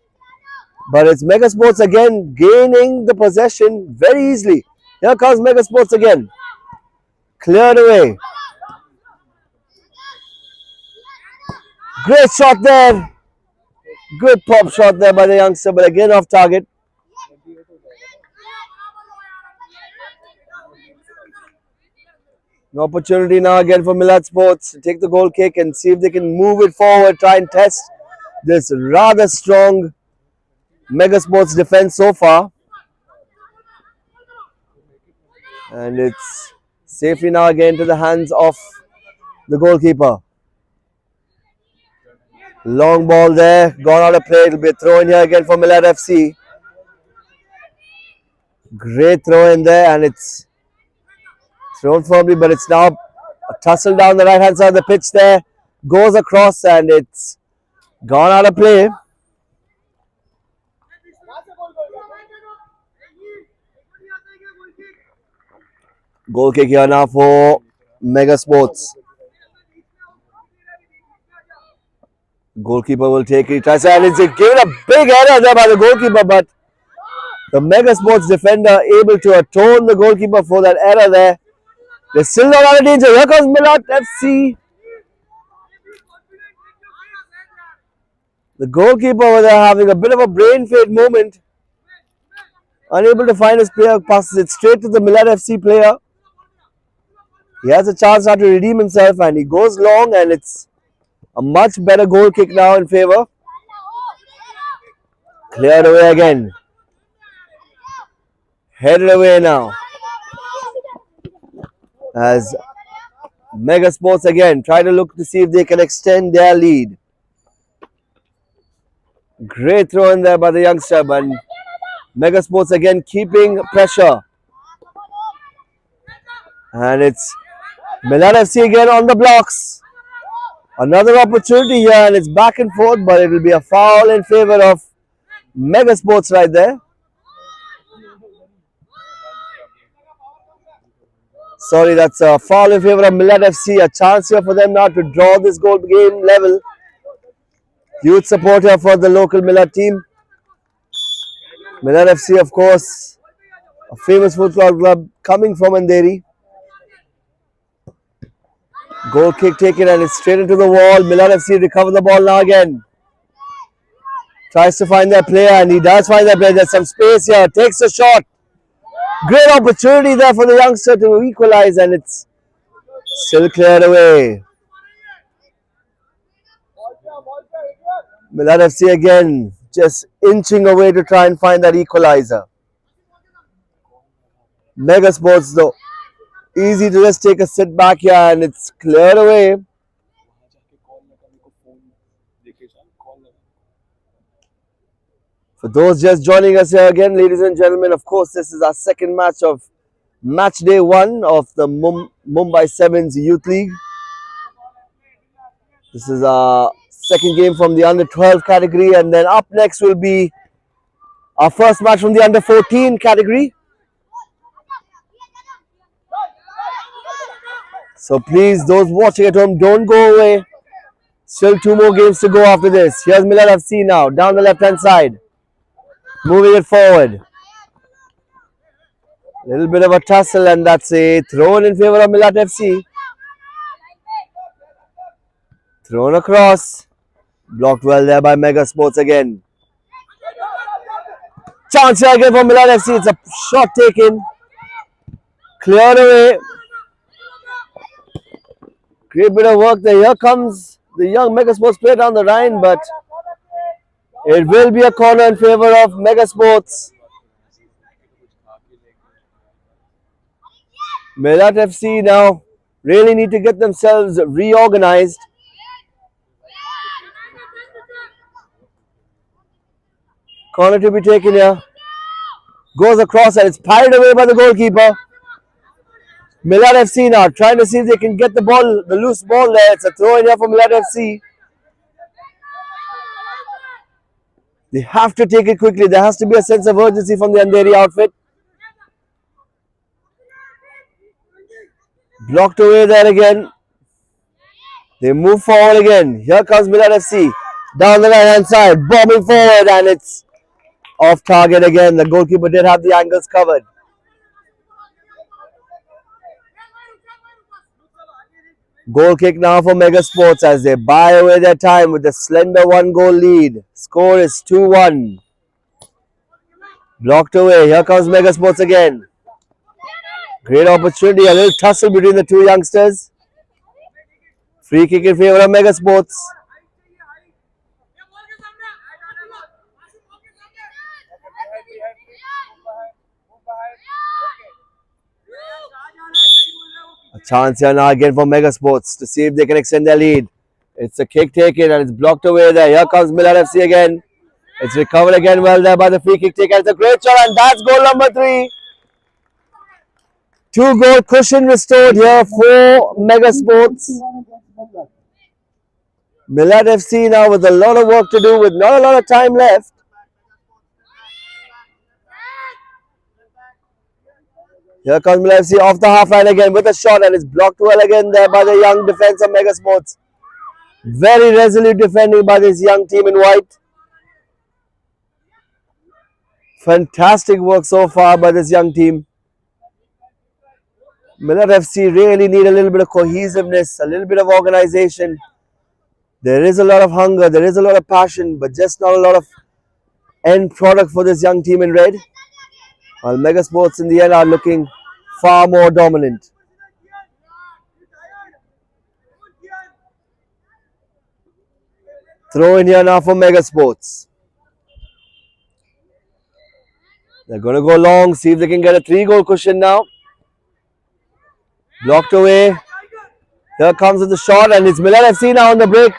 But it's Mega Sports again gaining the possession very easily. Here comes Mega Sports again. Cleared away. Great shot there. Good pop shot there by the youngster, but again off target. An opportunity now again for Millat Sports to take the goal kick and see if they can move it forward, try and test this rather strong Mega Sports defense so far. And it's safely now again to the hands of the goalkeeper. Long ball there, gone out of play. It will be a throw in here again for Millat FC. Great throw in there, and it's thrown firmly, but it's now a tussle down the right hand side of the pitch there. Goes across and it's gone out of play. Goal kick here now for Mega Sports. Goalkeeper will take it. Tries and it's given a big error there by the goalkeeper, but the Mega Sports defender able to atone the goalkeeper for that error there. They're still not out of danger. Here comes Millat FC. The goalkeeper over there having a bit of a brain fade moment. Unable to find his player, passes it straight to the Millat FC player. He has a chance now to redeem himself and he goes long, and it's a much better goal kick now in favor. Cleared away again. Headed away now. As Mega Sports again try to look to see if they can extend their lead. Great throw in there by the youngster, but Mega Sports again keeping pressure. And it's Millat FC again on the blocks. Another opportunity here, and it's back and forth, but it will be a foul in favor of Mega Sports right there. Sorry, that's a foul in favor of Millat FC. A chance here for them now to draw this goal game level. Huge supporter for the local Millat team. Millat FC, of course, a famous football club coming from Andheri. Goal kick taken, and it's straight into the wall. Millat FC recover the ball now again. Tries to find their player, and he does find their player. There's some space here. Takes a shot. Great opportunity there for the youngster to equalize, and it's still cleared away. Millat FC again just inching away to try and find that equalizer. Mega Sports though, easy to just take a sit back here, and it's cleared away. For those just joining us here again, ladies and gentlemen, of course, this is our second match of match day 1 of the Mumbai Se7ens Youth League. This is our second game from the under 12 category, and then up next will be our first match from the under 14 category. So please, those watching at home, don't go away. Still 2 more games to go after this. Here's Millat FC now, down the left hand side. Moving it forward. Little bit of a tussle, and that's a thrown in favor of Millat FC. Thrown across. Blocked well there by Mega Sports again. Chance here again for Millat FC. It's a shot taken. Cleared away. Great bit of work there. Here comes the young Mega Sports player down the line, but it will be a corner in favor of Mega Sports. Millat FC now really need to get themselves reorganized. Corner to be taken here. Goes across, and it's parried away by the goalkeeper. Millat FC now trying to see if they can get the ball, the loose ball there. It's a throw in here for Millat FC. They have to take it quickly. There has to be a sense of urgency from the Andheri outfit. Blocked away there again. They move forward again. Here comes Millat FC. Down the right hand side. Bombing forward, and it's off target again. The goalkeeper did have the angles covered. Goal kick now for Mega Sports as they buy away their time with a slender 1-goal lead. Score is 2-1. Blocked away. Here comes Mega Sports again. Great opportunity. A little tussle between the two youngsters. Free kick in favor of Mega Sports. A chance here now again for Mega Sports to see if they can extend their lead. It's a kick taken, and it's blocked away there. Here comes Millat FC again. It's recovered again well there by the free kick taker. It's a great shot, and that's goal number 3. 2-goal cushion restored here for Mega Sports. Millat FC now with a lot of work to do, with not a lot of time left. Here comes Millat FC off the half line again with a shot, and it's blocked well again there by the young defense of Mega Sports. Very resolute defending by this young team in white. Fantastic work so far by this young team. Millat FC really need a little bit of cohesiveness, a little bit of organization. There is a lot of hunger, there is a lot of passion, but just not a lot of end product for this young team in red. While Mega Sports in the end are looking far more dominant. Throw in here now for Mega Sports. They're going to go long, see if they can get a 3-goal cushion now. Blocked away. Here comes the shot, and it's Millat FC now on the break.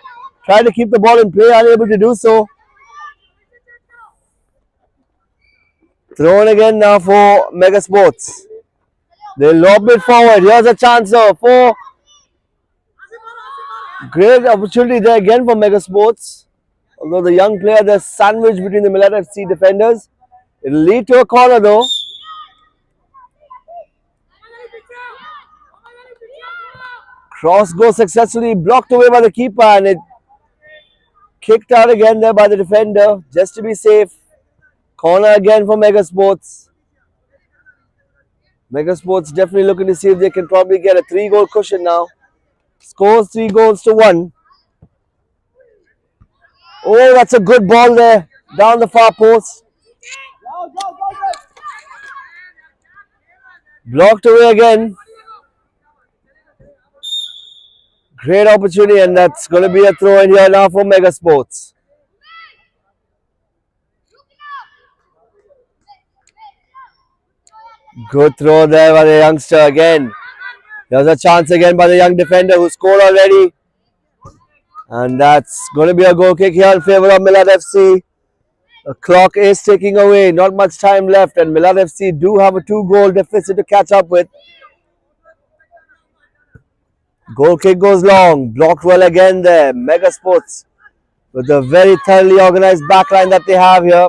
Trying to keep the ball in play, unable to do so. Thrown again now for Mega Sports. They lob it forward. Here's a chance for great opportunity there again for Mega Sports. Although the young player there sandwiched between the Millat FC defenders. It'll lead to a corner though. Cross goes successfully blocked away by the keeper, and it kicked out again there by the defender just to be safe. Corner again for Mega Sports. Mega Sports definitely looking to see if they can probably get a 3-goal cushion now. Scores 3-1. Oh, that's a good ball there down the far post. Blocked away again. Great opportunity, and that's going to be a throw in here now for Mega Sports. Good throw there by the youngster again. There's a chance again by the young defender who scored already. And that's going to be a goal kick here in favor of Millat FC. The clock is ticking away. Not much time left, and Millat FC do have a 2-goal deficit to catch up with. Goal kick goes long. Blocked well again there. Mega Sports with a very thoroughly organized backline that they have here.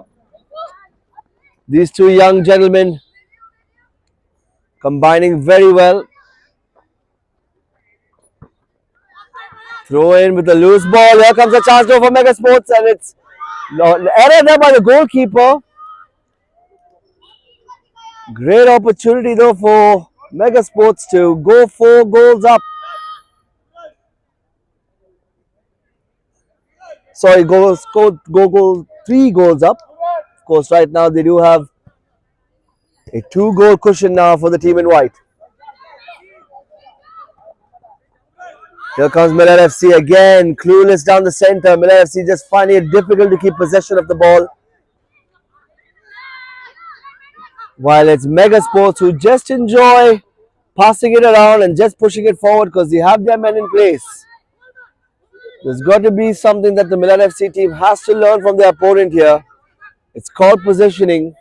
These two young gentlemen combining very well. Throw in with a loose ball. Here comes a chance for Mega Sports, and it's error there by the goalkeeper. Great opportunity though for Mega Sports to go 4 goals up. Sorry, go 3 goals up. Of course, right now they do have a 2-goal cushion now for the team in white. Here comes Millat FC again, clueless down the center. Millat FC just finding it difficult to keep possession of the ball. While it's Mega Sports who just enjoy passing it around and just pushing it forward because they have their men in place. There's got to be something that the Millat FC team has to learn from their opponent here. It's called positioning.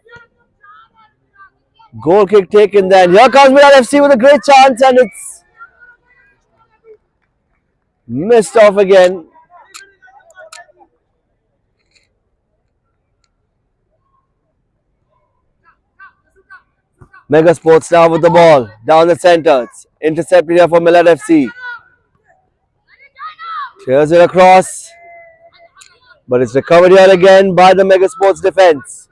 Goal kick taken then. Here comes Millat FC with a great chance, and it's missed off again. Mega Sports now with the ball down the center. It's intercepted here for Millat FC. Clears it across, but it's recovered here again by the Mega Sports defense.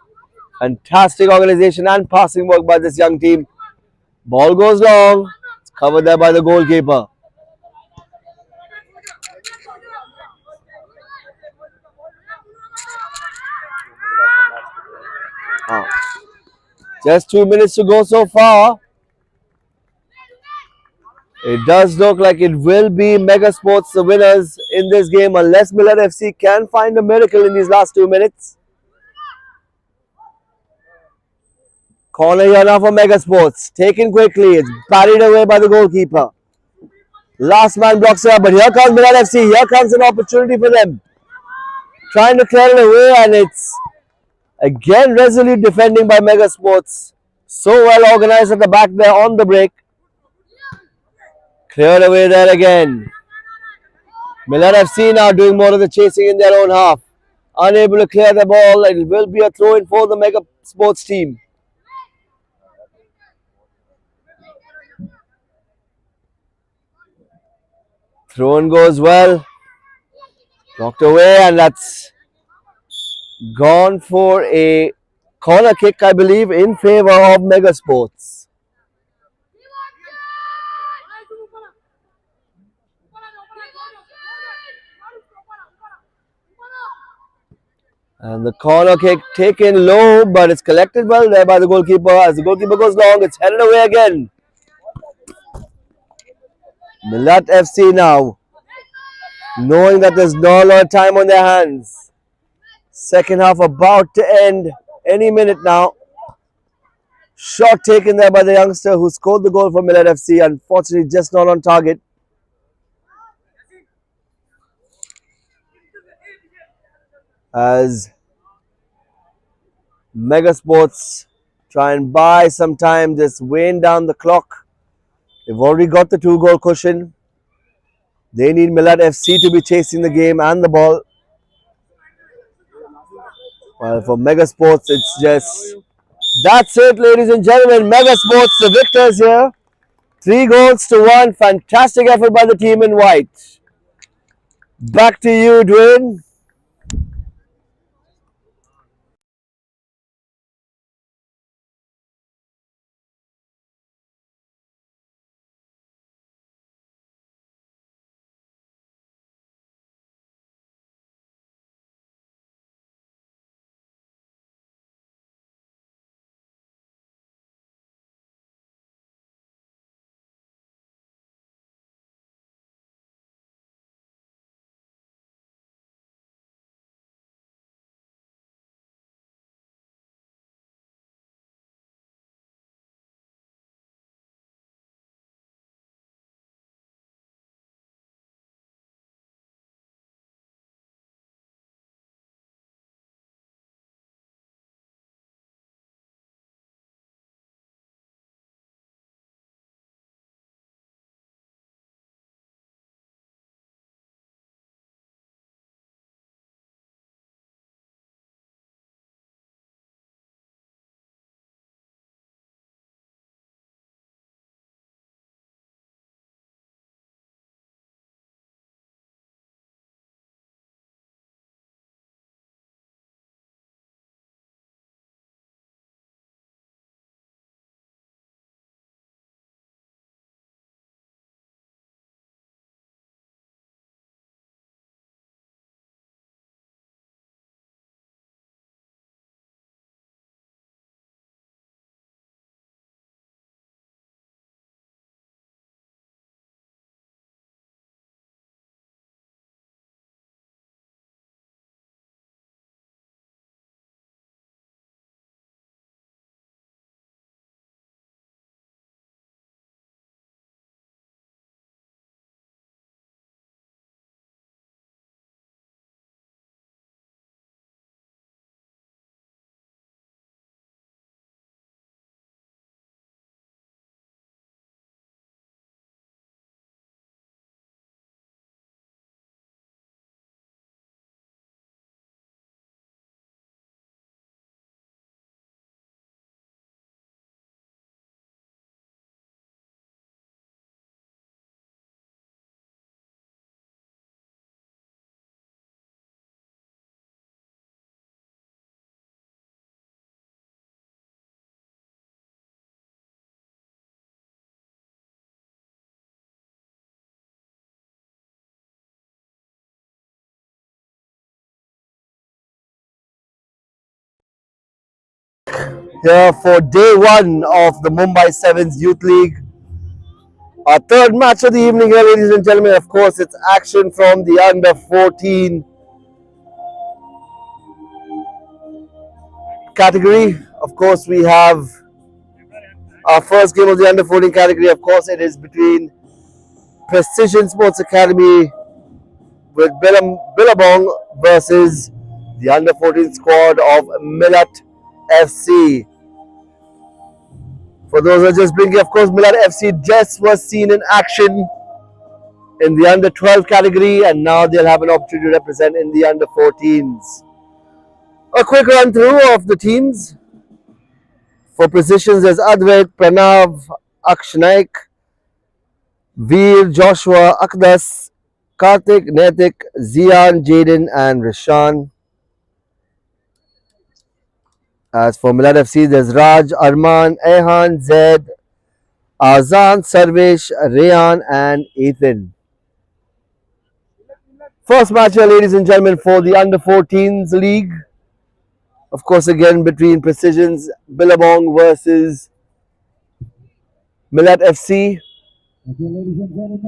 Fantastic organization and passing work by this young team. Ball goes long. It's covered there by the goalkeeper. Just 2 minutes to go so far. It does look like it will be Mega Sports the winners in this game unless Millat FC can find a miracle in these last 2 minutes. Corner here now for Mega Sports. Taken quickly. It's parried away by the goalkeeper. Last man blocks it up, but here comes Millat FC. Here comes an opportunity for them. Trying to clear it away, and it's again resolute defending by Mega Sports. So well organized at the back there on the break. Cleared away there again. Millat FC now doing more of the chasing in their own half. Unable to clear the ball. It will be a throw in for the Mega Sports team. Throw in goes well. Knocked away, and that's gone for a corner kick, I believe, in favor of Mega Sports. And the corner kick taken low, but it's collected well there by the goalkeeper. As the goalkeeper goes long, it's headed away again. Millat FC now, knowing that there's not a lot of time on their hands. Second half about to end any minute now. Shot taken there by the youngster who scored the goal for Millat FC. Unfortunately, just not on target. As Mega Sports try and buy some time, just weighing down the clock. They've already got the 2-goal cushion. They need Millat FC to be chasing the game and the ball. Well, for Mega Sports, it's just... That's it, ladies and gentlemen. Mega Sports, the victors here. 3-1. Fantastic effort by the team in white. Back to you, Dwayne. Here for day one of the Mumbai Sevens Youth League. Our third match of the evening here, ladies and gentlemen. Of course, it's action from the under 14 category. Of course, we have our first game of the under 14 category. Of course, it is between Precision Sports Academy with Billanong versus the under 14 squad of Millat FC. For those who are just blinking, of course, Millat FC just was seen in action in the under 12 category, and now they'll have an opportunity to represent in the under 14s. A quick run through of the teams. For positions, there's Advait, Pranav, Akshnaik, Veer, Joshua, Akdas, Karthik, Netik, Zian, Jaden, and Rishan. As for Millat FC, there's Raj, Arman, Ehan, Zaid, Azan, Sarvesh, Rayan, and Ethan. First match here, ladies and gentlemen, for the under 14s league. Of course, again between Precision's Billabong versus Millat FC.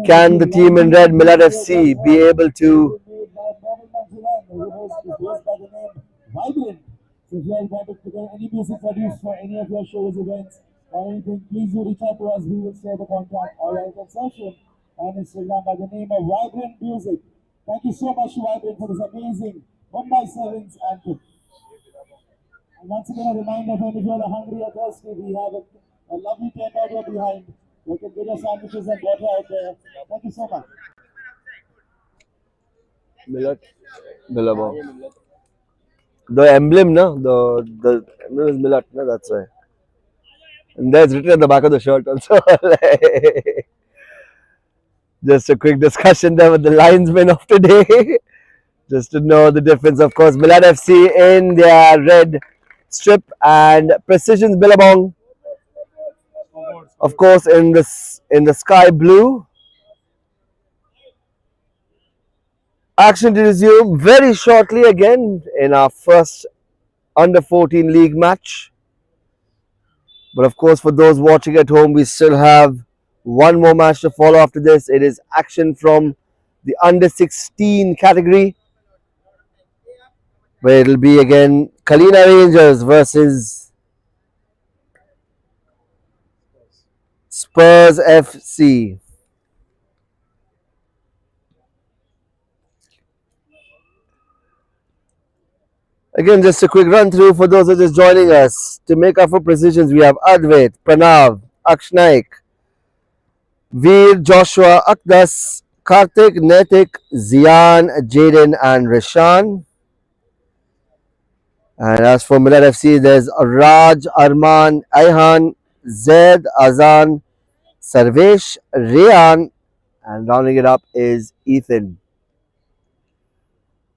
Can the team in red, Millat FC, be able to So if you are wanted to get any music produced for any of your shows, events, or anything, please do reach out to us. We will share the contact or our concession on Instagram by the name of Vibrant Music. Thank you so much, Vibrant, for this amazing Mumbai Sevens anthem. And once again, a reminder for if you are hungry or thirsty, we have a lovely tent out here behind. You can get your sandwiches and water out there. Thank you so much. Millat Billabong? The emblem, no? The emblem is Millat, no? That's why. And there's written at the back of the shirt also. Just a quick discussion there with the linesmen of today. Just to know the difference, of course. Millat FC in their red strip and Precision's Billabong, of course, in the sky blue. Action to resume very shortly again in our first under 14 league match. But of course, for those watching at home, we still have one more match to follow after this. It is action from the under 16 category, where it'll be again Kalina Rangers versus Spurz FC. Again, just a quick run through for those who are just joining us. To make up for positions, we have Advait, Pranav, Akshnaik, Veer, Joshua, Akdas, Karthik, Netik, Zian, Jaden, and Rishan. And as for Millat FC, there's Raj, Arman, Ayhan, Zaid, Azan, Sarvesh, Rayan, and rounding it up is Ethan.